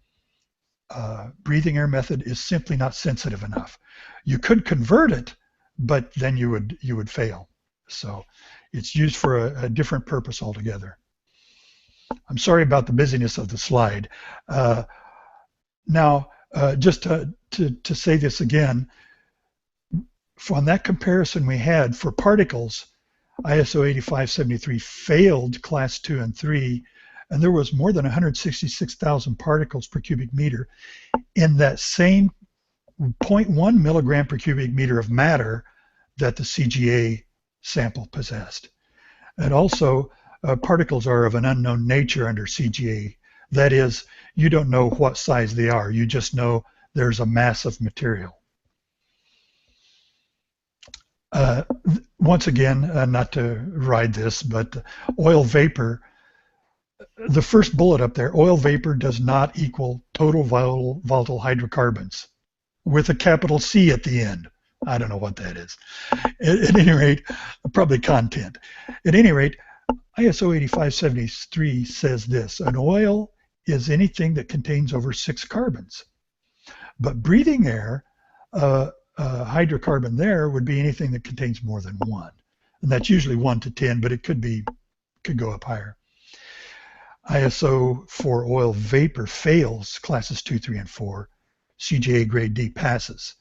breathing air method is simply not sensitive enough. You could convert it, but then you would fail. So it's used for a different purpose altogether. I'm sorry about the busyness of the slide. Now, just to say this again, on that comparison we had for particles, ISO 8573 failed class 2 and 3, and there was more than 166,000 particles per cubic meter in that same 0.1 milligram per cubic meter of matter that the CGA sample possessed. And also, particles are of an unknown nature under CGA. That is, you don't know what size they are. You just know there's a mass of material. Once again, not to ride this, but oil vapor, the first bullet up there, oil vapor does not equal total volatile hydrocarbons with a capital C at the end. I don't know what that is. At any rate, probably content. At any rate, ISO 8573 says this: an oil is anything that contains over 6 carbons. But breathing air, hydrocarbon there would be anything that contains more than 1. And that's usually 1 to 10, but it could go up higher. ISO for oil vapor fails classes 2, 3, and 4. CGA grade D passes.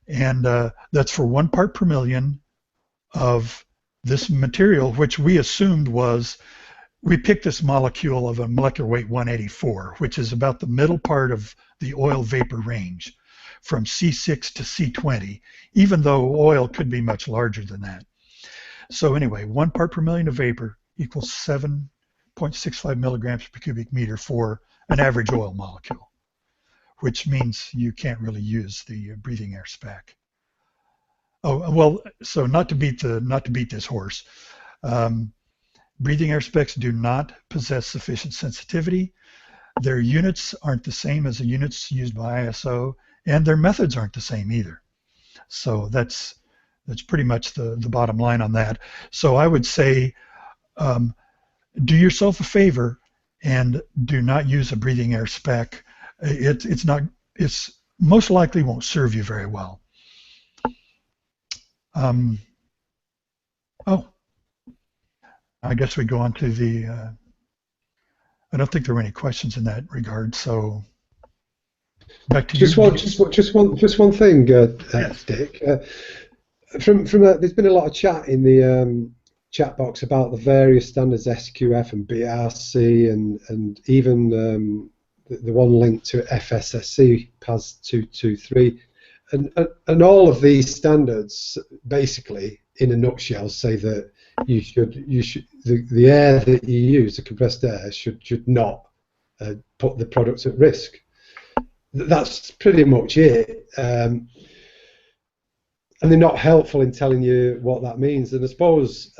And that's for 1 part per million of this material, which we assumed was, we picked this molecule of a molecular weight 184, which is about the middle part of the oil vapor range, from C6 to C20, even though oil could be much larger than that. So anyway, 1 part per million of vapor equals 7.65 milligrams per cubic meter for an average oil molecule, which means you can't really use the breathing air spec. Oh, well, so not to beat this horse, breathing air specs do not possess sufficient sensitivity. Their units aren't the same as the units used by ISO, and their methods aren't the same either. So that's pretty much the bottom line on that. So I would say, do yourself a favor and do not use a breathing air spec. It's most likely won't serve you very well. Oh, I guess we go on to the. I don't think there were any questions in that regard. So back to you. Just one thing, Yes. Dick. There's been a lot of chat in the chat box about the various standards, SQF and BRC, and even the one linked to FSSC, PAS 223, and all of these standards basically, in a nutshell, say that the air that you use, the compressed air, should not put the product at risk. That's pretty much it. And they're not helpful in telling you what that means. And I suppose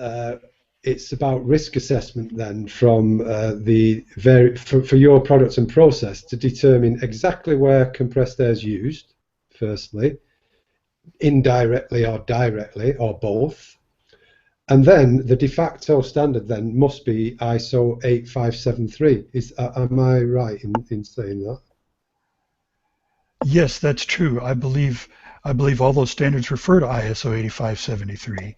it's about risk assessment then from for your products and process to determine exactly where compressed air is used, firstly, indirectly or directly, or both. And then the de facto standard then must be ISO 8573. Am I right in saying that? Yes, that's true. I believe I believe all those standards refer to ISO 8573.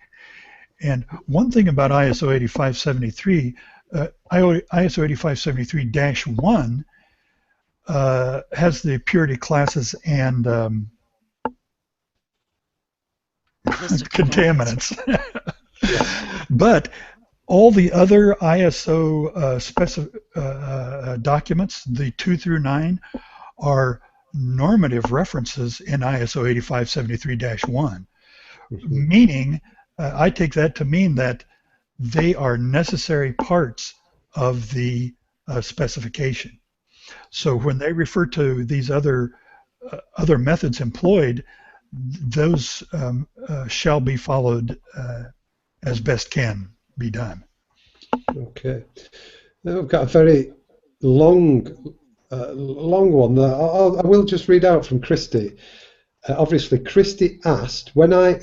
And one thing about ISO 8573, ISO 8573-1 has the purity classes and contaminants. But all the other ISO documents, the 2 through 9, are normative references in ISO 8573-1, meaning I take that to mean that they are necessary parts of the specification. So when they refer to these other methods employed, those shall be followed as best can be done. Okay. Now I've got a very long one there. I will just read out from Christy. Obviously, Christy asked, when I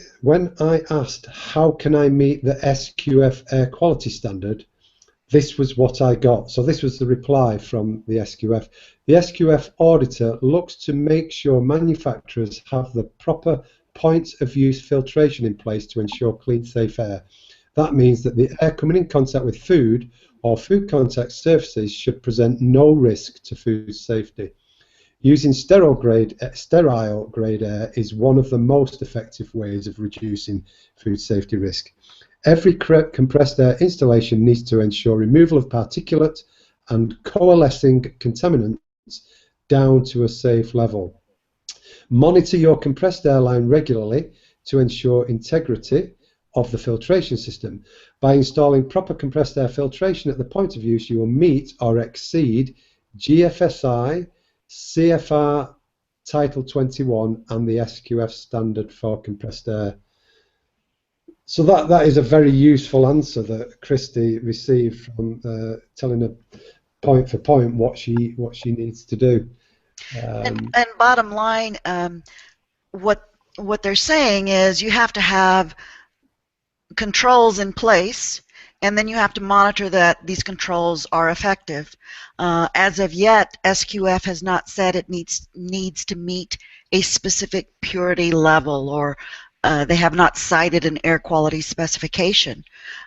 asked how can I meet the SQF air quality standard, this was what I got. So this was the reply from the SQF. The SQF auditor looks to make sure manufacturers have the proper points of use filtration in place to ensure clean, safe air. That means that the air coming in contact with food or food contact surfaces should present no risk to food safety. Using sterile grade air is one of the most effective ways of reducing food safety risk. Every compressed air installation needs to ensure removal of particulate and coalescing contaminants down to a safe level. Monitor your compressed air line regularly to ensure integrity of the filtration system. By installing proper compressed air filtration at the point of use, you will meet or exceed GFSI, CFR Title 21 and the SQF standard for compressed air. So that is a very useful answer that Christy received from telling her point for point what she needs to do. And bottom line, what they're saying is you have to have controls in place, and then you have to monitor that these controls are effective. As of yet, SQF has not said it needs to meet a specific purity level, or they have not cited an air quality specification.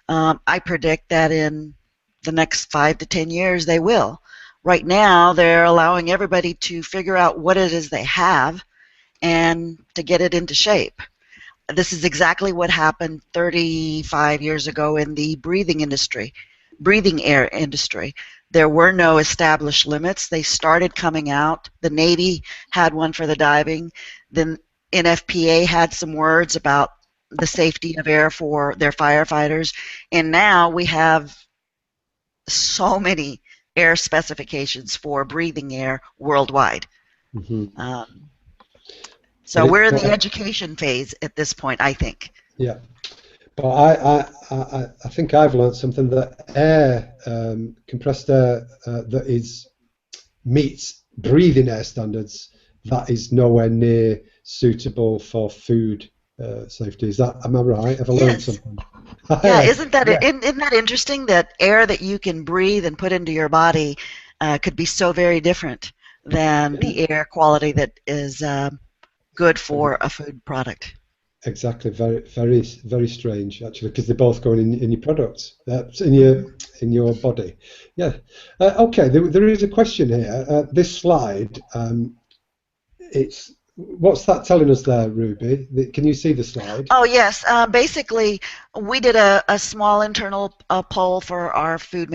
I predict that in the next 5 to 10 years they will. Right now, they're allowing everybody to figure out what it is they have and to get it into shape. This is exactly what happened 35 years ago in the breathing air industry. There were no established limits. They started coming out. The Navy had one for the diving. Then NFPA had some words about the safety of air for their firefighters. And now we have so many air specifications for breathing air worldwide. So we're in the education phase at this point, I think. Yeah, but I think I've learned something, that air, compressed air that meets breathing air standards, that is nowhere near suitable for food safety. Am I right? Have I learned something? Yeah, isn't that interesting that air that you can breathe and put into your body could be so very different than the air quality that is good for a food product? Exactly, very strange actually, because they're both going in your products, in your body. Yeah. Okay, there is a question here. This slide, what's that telling us there, Ruby? Can you see the slide? Oh yes. Basically, we did a small internal poll for our food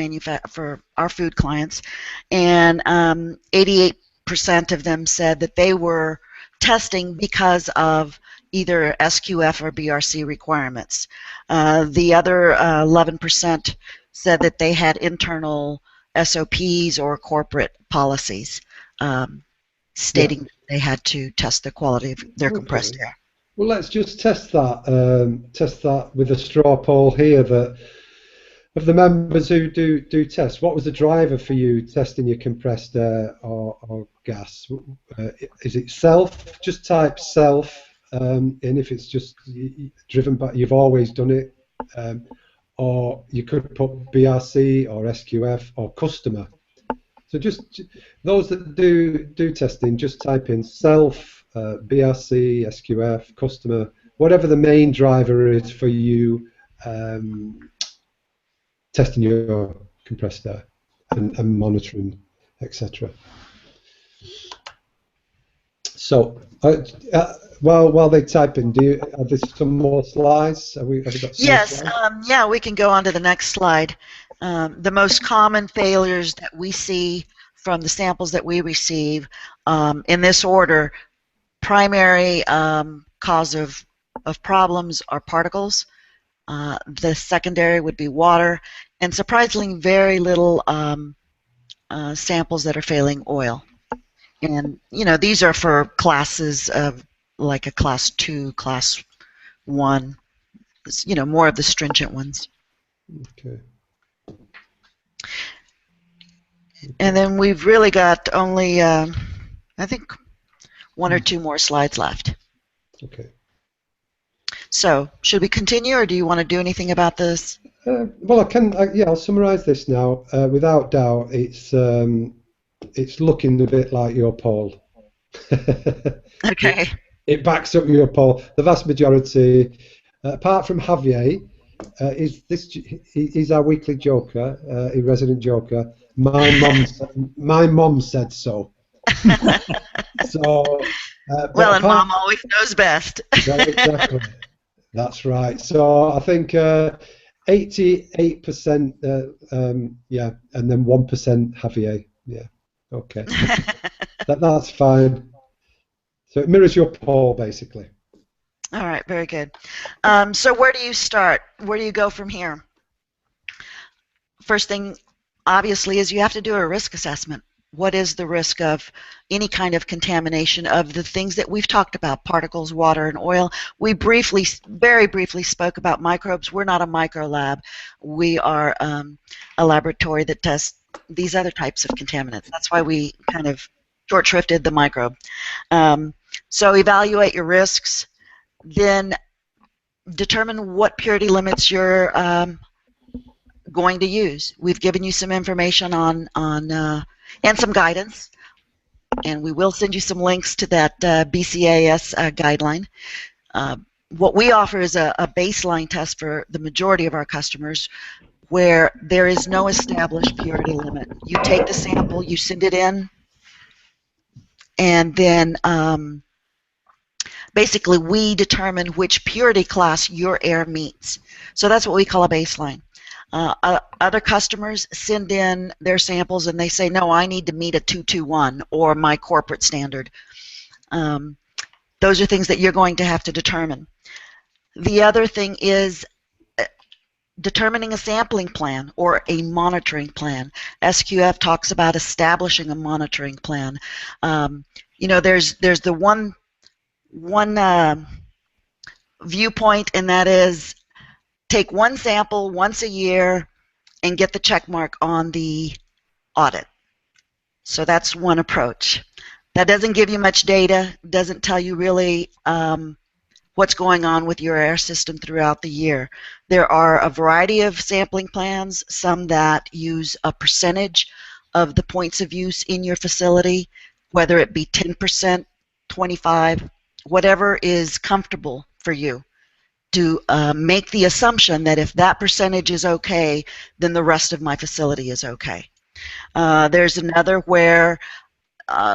clients, and 88% of them said that they were testing because of either SQF or BRC requirements. The other 11% said that they had internal SOPs or corporate policies stating that they had to test the quality of their compressed air. Well, let's just test that with a straw poll here. That of the members who do test, what was the driver for you testing your compressed air or gas? Is it self? Just type self, and if it's just driven by, you've always done it, or you could put BRC or SQF or customer. So just those that do testing, just type in self, BRC, SQF, customer, whatever the main driver is for you testing your compressed air and monitoring, etc. So, while they type in, have there some more slides? Have we got some Yes, more slides? yeah, we can go on to the next slide. The most common failures that we see from the samples that we receive, in this order, primary cause of problems are particles. The secondary would be water, and surprisingly very little samples that are failing oil. And these are for classes of like a class 2, class 1, more of the stringent ones. Okay. And then we've really got only, I think, 1 or 2 more slides left. Okay. So, should we continue, or do you want to do anything about this? Well, I can. Yeah, I'll summarise this now. Without doubt, it's looking a bit like your poll. Okay. It backs up your poll. The vast majority, apart from Javier, he's our weekly joker, irresident joker. My mum said so. So. Well, and Mom always knows best. Well, exactly. That's right. So I think 88%, yeah, and then 1% Javier. Yeah. Okay. That's fine. So it mirrors your poll, basically. All right, very good. So where do you start? Where do you go from here? First thing, obviously, is you have to do a risk assessment. What is the risk of any kind of contamination of the things that we've talked about, particles, water, and oil? We very briefly spoke about microbes. We're not a micro lab. We are a laboratory that tests these other types of contaminants. That's why we kind of short-shrifted the microbe. So evaluate your risks, then determine what purity limits you're going to use. We've given you some information on and some guidance, and we will send you some links to that BCAS guideline. What we offer is a baseline test for the majority of our customers where there is no established purity limit. You take the sample, you send it in, and then basically we determine which purity class your air meets. So that's what we call a baseline. Other customers send in their samples and they say, no, I need to meet a 221 or my corporate standard. Those are things that you're going to have to determine. The other thing is determining a sampling plan or a monitoring plan. SQF talks about establishing a monitoring plan. There's the one viewpoint, and that is take one sample once a year and get the check mark on the audit. So that's one approach. That doesn't give you much data, doesn't tell you really what's going on with your air system throughout the year. There are a variety of sampling plans, some that use a percentage of the points of use in your facility, whether it be 10%, 25%, whatever is comfortable for you, to make the assumption that if that percentage is okay, then the rest of my facility is okay. There's another where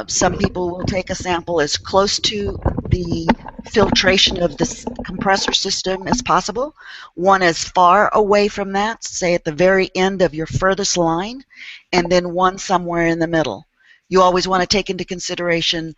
some people will take a sample as close to the filtration of this compressor system as possible, one as far away from that, say at the very end of your furthest line, and then one somewhere in the middle. You always want to take into consideration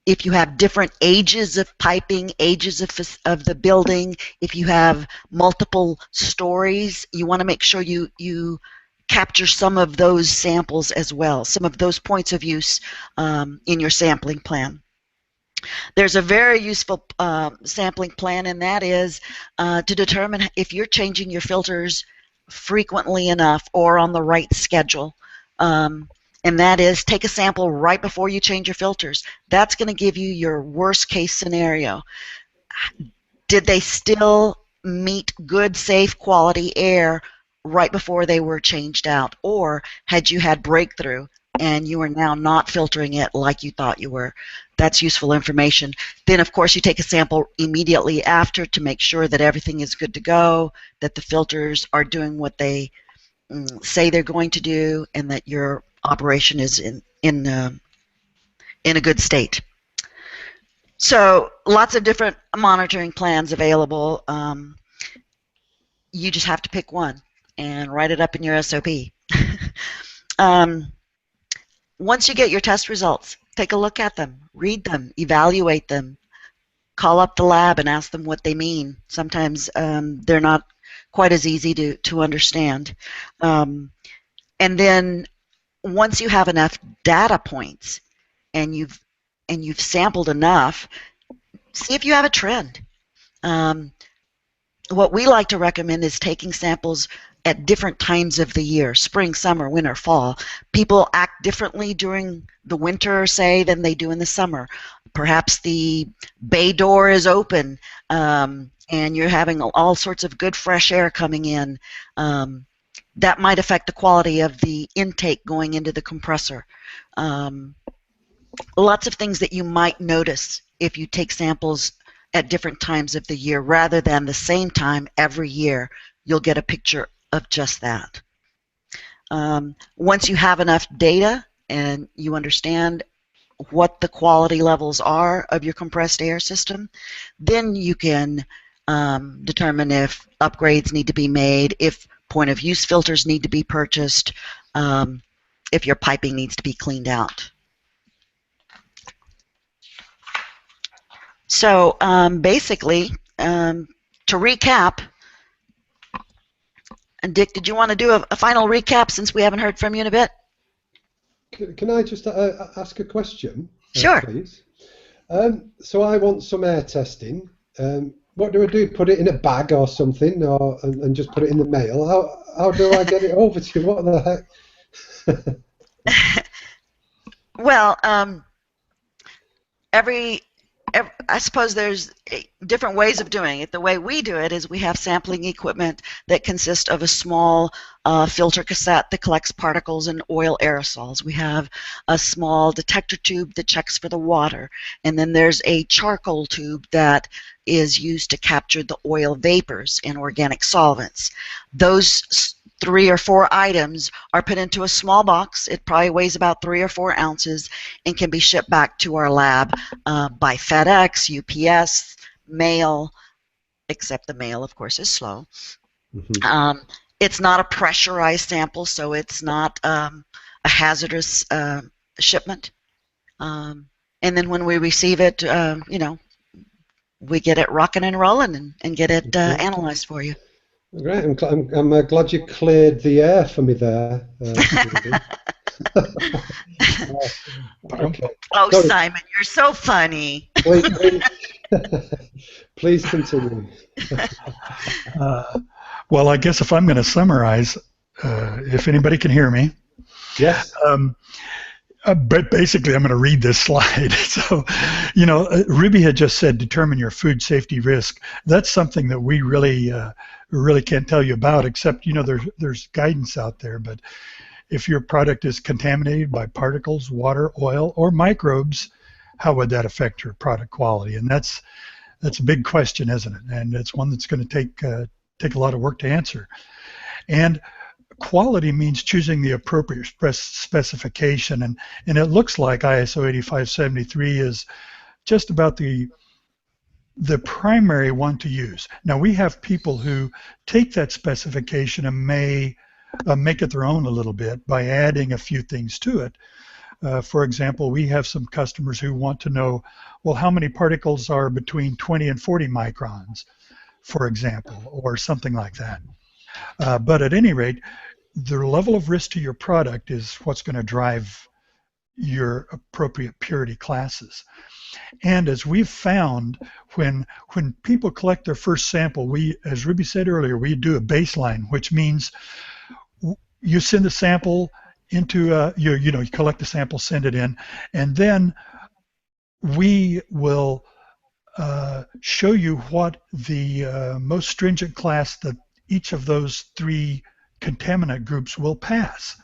if you have different ages of piping, ages of the building, if you have multiple stories, you want to make sure you capture some of those samples as well, some of those points of use in your sampling plan. There's a very useful sampling plan, and that is to determine if you're changing your filters frequently enough or on the right schedule. And that is take a sample right before you change your filters. That's going to give you your worst case scenario. Did they still meet good, safe, quality air right before they were changed out? Or had you had breakthrough and you are now not filtering it like you thought you were? that's useful information. Then, of course, you take a sample immediately after to make sure that everything is good to go, that the filters are doing what they say they're going to do, and that your operation is in a good state. So lots of different monitoring plans available. You just have to pick one and write it up in your SOP. Once you get your test results, take a look at them, read them, evaluate them, call up the lab and ask them what they mean. Sometimes they're not quite as easy to understand. And then once you have enough data points and you've sampled enough, see if you have a trend. What we like to recommend is taking samples at different times of the year, spring, summer, winter, fall. People act differently during the winter, say, than they do in the summer. Perhaps the bay door is open and you're having all sorts of good fresh air coming in. That might affect the quality of the intake going into the compressor. Lots of things that you might notice if you take samples at different times of the year rather than the same time every year. You'll get a picture of just that. Once you have enough data and you understand what the quality levels are of your compressed air system, then you can determine if upgrades need to be made, if point of use filters need to be purchased, if your piping needs to be cleaned out. So basically, to recap, and Dick, did you want to do a final recap since we haven't heard from you in a bit? Can I just ask a question? Sure. Please. So I want some air testing. What do I do? Put it in a bag or something, or and just put it in the mail? How do I get it over to you? What the heck? Well, I suppose there's different ways of doing it. The way we do it is we have sampling equipment that consists of a small filter cassette that collects particles and oil aerosols. We have a small detector tube that checks for the water, and then there's a charcoal tube that is used to capture the oil vapors and organic solvents. Those 3 or 4 items are put into a small box. It probably weighs about 3 or 4 ounces and can be shipped back to our lab by FedEx, UPS, mail, except the mail, of course, is slow. Mm-hmm. It's not a pressurized sample, so it's not a hazardous shipment. And then when we receive it, you know, we get it rocking and rolling and get it analyzed for you. Great, I'm glad you cleared the air for me there. Okay. Oh, sorry. Simon, you're so funny. Please continue. Well, I guess if I'm going to summarize, if anybody can hear me. Yes. But basically, I'm going to read this slide. So, you know, Ruby had just said, determine your food safety risk. That's something that we really can't tell you about, except, you know, there's guidance out there. But if your product is contaminated by particles, water, oil, or microbes, how would that affect your product quality? And that's a big question, isn't it? And it's one that's going to take a lot of work to answer. And quality means choosing the appropriate specification, and it looks like ISO 8573 is just about the primary one to use. Now, we have people who take that specification and may make it their own a little bit by adding a few things to it. For example, we have some customers who want to know, well, how many particles are between 20 and 40 microns, for example, or something like that. But at any rate, the level of risk to your product is what's going to drive your appropriate purity classes. And as we've found, when people collect their first sample, we, as Ruby said earlier, we do a baseline, which means you send the sample into you collect the sample, send it in, and then we will show you what the most stringent class that each of those 3 contaminant groups will pass,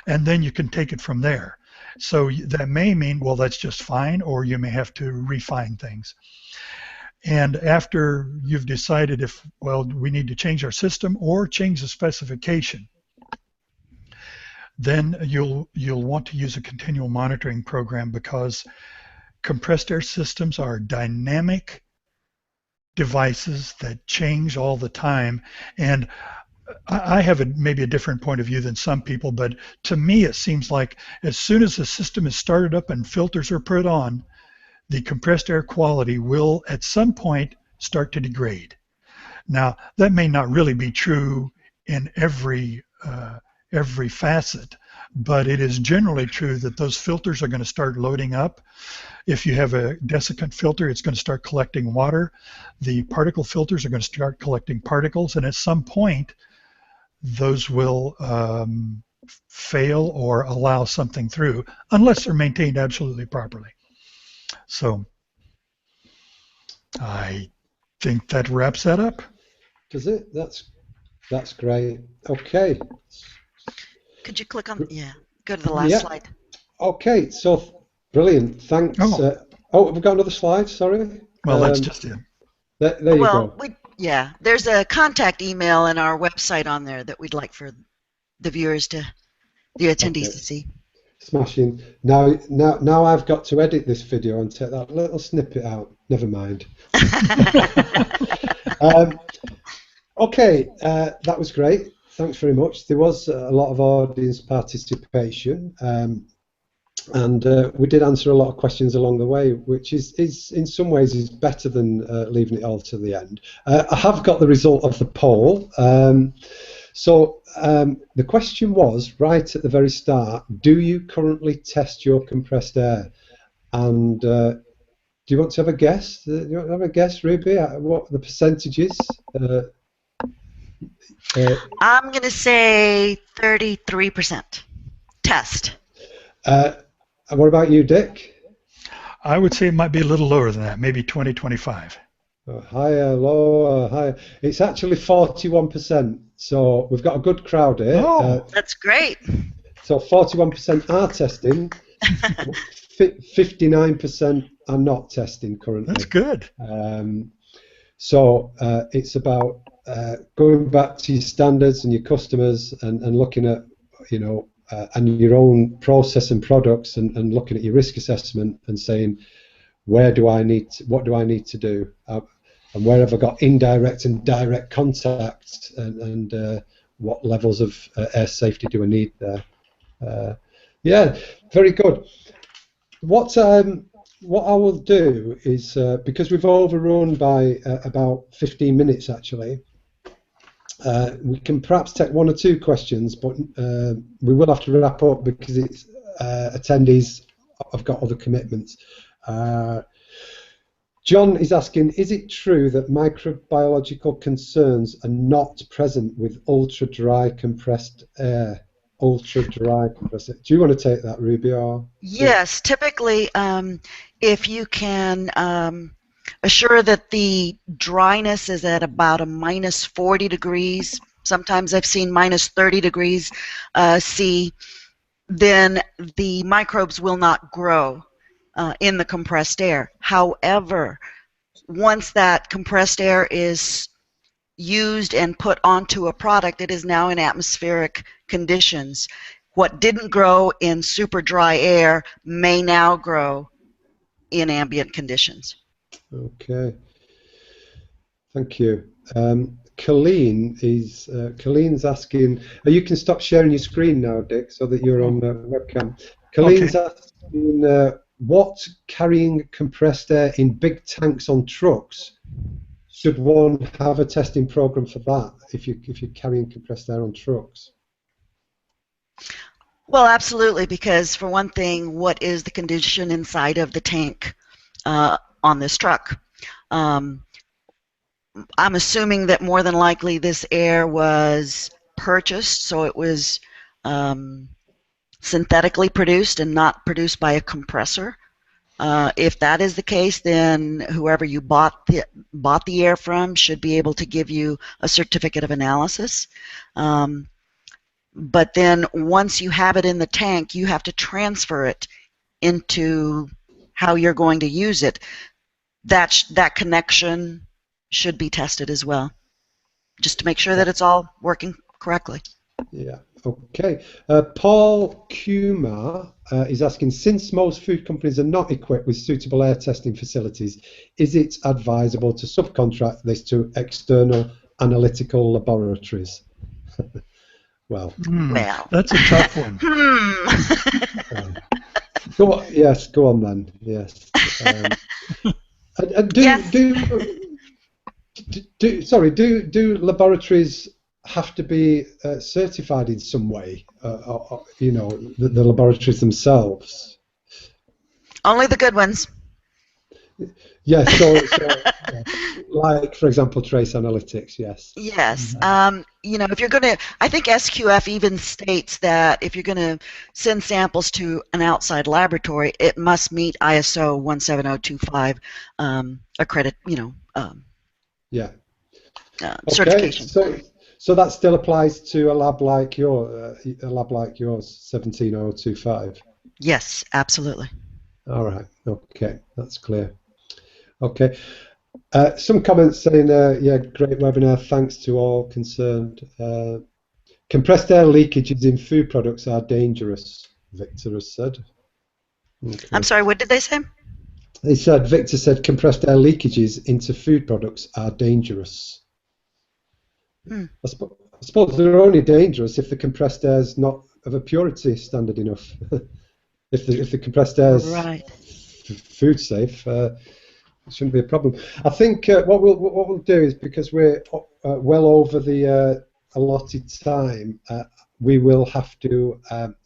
and then you can take it from there. So that may mean, well, that's just fine, or you may have to refine things. And after you've decided if, well, we need to change our system or change the specification, then you'll want to use a continual monitoring program, because compressed air systems are dynamic devices that change all the time. And I have maybe a different point of view than some people, but to me it seems like as soon as the system is started up and filters are put on, the compressed air quality will at some point start to degrade. Now, that may not really be true in every facet, but it is generally true that those filters are going to start loading up. If you have a desiccant filter, it's going to start collecting water. The particle filters are going to start collecting particles, and at some point, those will fail or allow something through, unless they're maintained absolutely properly. So I think that wraps that up. Does it? That's great. Okay. Could you click on, go to the last slide. Okay, so brilliant. Thanks. Have we got another slide? Sorry. Well, that's just it. There you go. There's a contact email and our website on there that we'd like for the viewers the attendees to see. Smashing. Now I've got to edit this video and take that little snippet out. Never mind. Okay, that was great. Thanks very much. There was a lot of audience participation, and we did answer a lot of questions along the way, which is in some ways is better than leaving it all to the end. I have got the result of the poll. So the question was, right at the very start, do you currently test your compressed air? And do you want to have a guess? Do you want to have a guess, Ruby, what the percentage is? I'm going to say 33% test. And what about you, Dick? I would say it might be a little lower than that, maybe 20, 25. Higher, lower, higher. It's actually 41%. So we've got a good crowd here. Oh, that's great. So 41% are testing. 59% are not testing currently. That's good. So it's about going back to your standards and your customers and looking at, and your own process and products and looking at your risk assessment and saying, what do I need to do? And where have I got indirect and direct contact, and what levels of air safety do I need there? Yeah, very good. What I will do is, because we've overrun by about 15 minutes actually, we can perhaps take one or two questions, but we will have to wrap up because it's attendees have got other commitments. John is asking, is it true that microbiological concerns are not present with ultra-dry compressed air? Ultra-dry compressed air. Do you want to take that, Ruby? Or? Yes, typically if you can assure that the dryness is at about a minus 40 degrees, sometimes I've seen minus 30 degrees C, then the microbes will not grow in the compressed air. However, once that compressed air is used and put onto a product, it is now in atmospheric conditions. What didn't grow in super dry air may now grow in ambient conditions. Okay, thank you. Colleen's asking, you can stop sharing your screen now, Dick, so that you're on the webcam. Colleen's asking, what carrying compressed air in big tanks on trucks, should one have a testing program for that if you're carrying compressed air on trucks? Well, absolutely, because for one thing, what is the condition inside of the tank on this truck? I'm assuming that more than likely this air was purchased, so it was synthetically produced and not produced by a compressor. If that is the case, then whoever you bought the air from should be able to give you a certificate of analysis. but then once you have it in the tank, you have to transfer it into how you're going to use it. That connection should be tested as well, just to make sure that it's all working correctly. Yeah. Okay. Paul Kumar is asking, since most food companies are not equipped with suitable air testing facilities, is it advisable to subcontract this to external analytical laboratories? Well, that's a tough one. Go on, yes, go on then. Yes. Do laboratories have to be certified in some way? The laboratories themselves. Only the good ones. Yes. So like for example, Trace Analytics. Yes. Yes. If you're going to, I think SQF even states that if you're going to send samples to an outside laboratory, it must meet ISO 17025 certification. So that still applies to a lab like yours, 17025. Yes, absolutely. All right. Okay, that's clear. Okay. Some comments saying, yeah, great webinar. Thanks to all concerned. Compressed air leakages in food products are dangerous, Victor has said. Okay. I'm sorry, what did they say? Victor said compressed air leakages into food products are dangerous. I suppose they're only dangerous if the compressed air is not of a purity standard enough. if the compressed air is food safe, it shouldn't be a problem. I think what we'll do is, because we're well over the allotted time, we will have to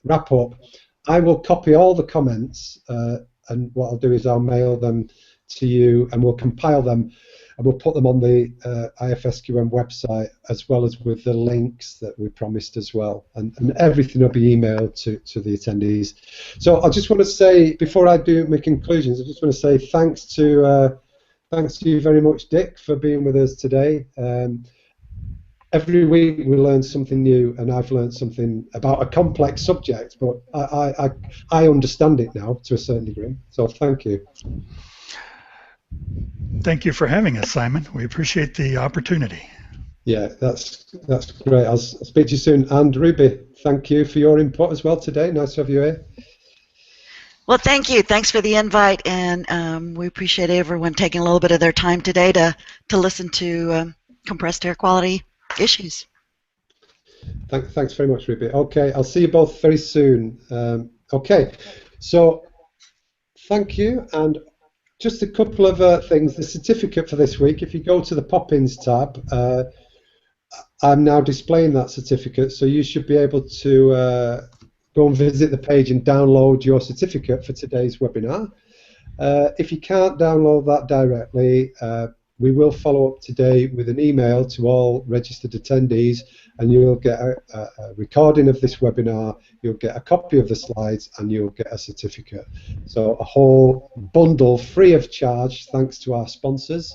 wrap up. I will copy all the comments, and what I'll do is I'll mail them to you, and we'll compile them, and we'll put them on the IFSQM website, as well as with the links that we promised as well, and everything will be emailed to the attendees. So I just want to say, before I do my conclusions, I just want to say thanks to you very much, Dick, for being with us today. Every week we learn something new, and I've learned something about a complex subject, but I understand it now to a certain degree. So thank you. Thank you for having us, Simon. We appreciate the opportunity. Yeah, that's great. I'll speak to you soon. And Ruby, thank you for your input as well today. Nice to have you here. Well, thank you. Thanks for the invite, and we appreciate everyone taking a little bit of their time today to listen to compressed air quality issues. Thanks very much, Ruby. Okay, I'll see you both very soon. Okay, so thank you. And just a couple of things. The certificate for this week, if you go to the Pop-ins tab, I'm now displaying that certificate, so you should be able to go and visit the page and download your certificate for today's webinar. If you can't download that directly, we will follow up today with an email to all registered attendees, and you'll get a recording of this webinar, you'll get a copy of the slides, and you'll get a certificate. So a whole bundle free of charge, thanks to our sponsors.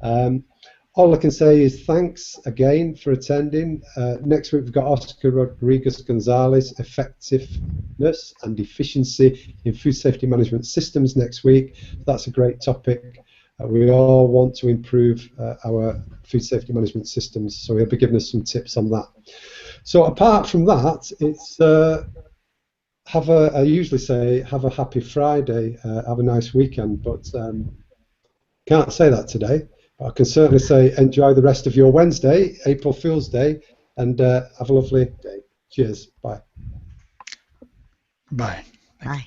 All I can say is thanks again for attending. Next week we've got Oscar Rodriguez-Gonzalez, Effectiveness and Efficiency in Food Safety Management Systems next week. That's a great topic. We all want to improve our food safety management systems, so he'll be giving us some tips on that. So apart from that, it's I usually say have a happy Friday, have a nice weekend, but can't say that today. I can certainly say enjoy the rest of your Wednesday, April Fool's Day, and have a lovely day. Cheers. Bye. Bye. Bye.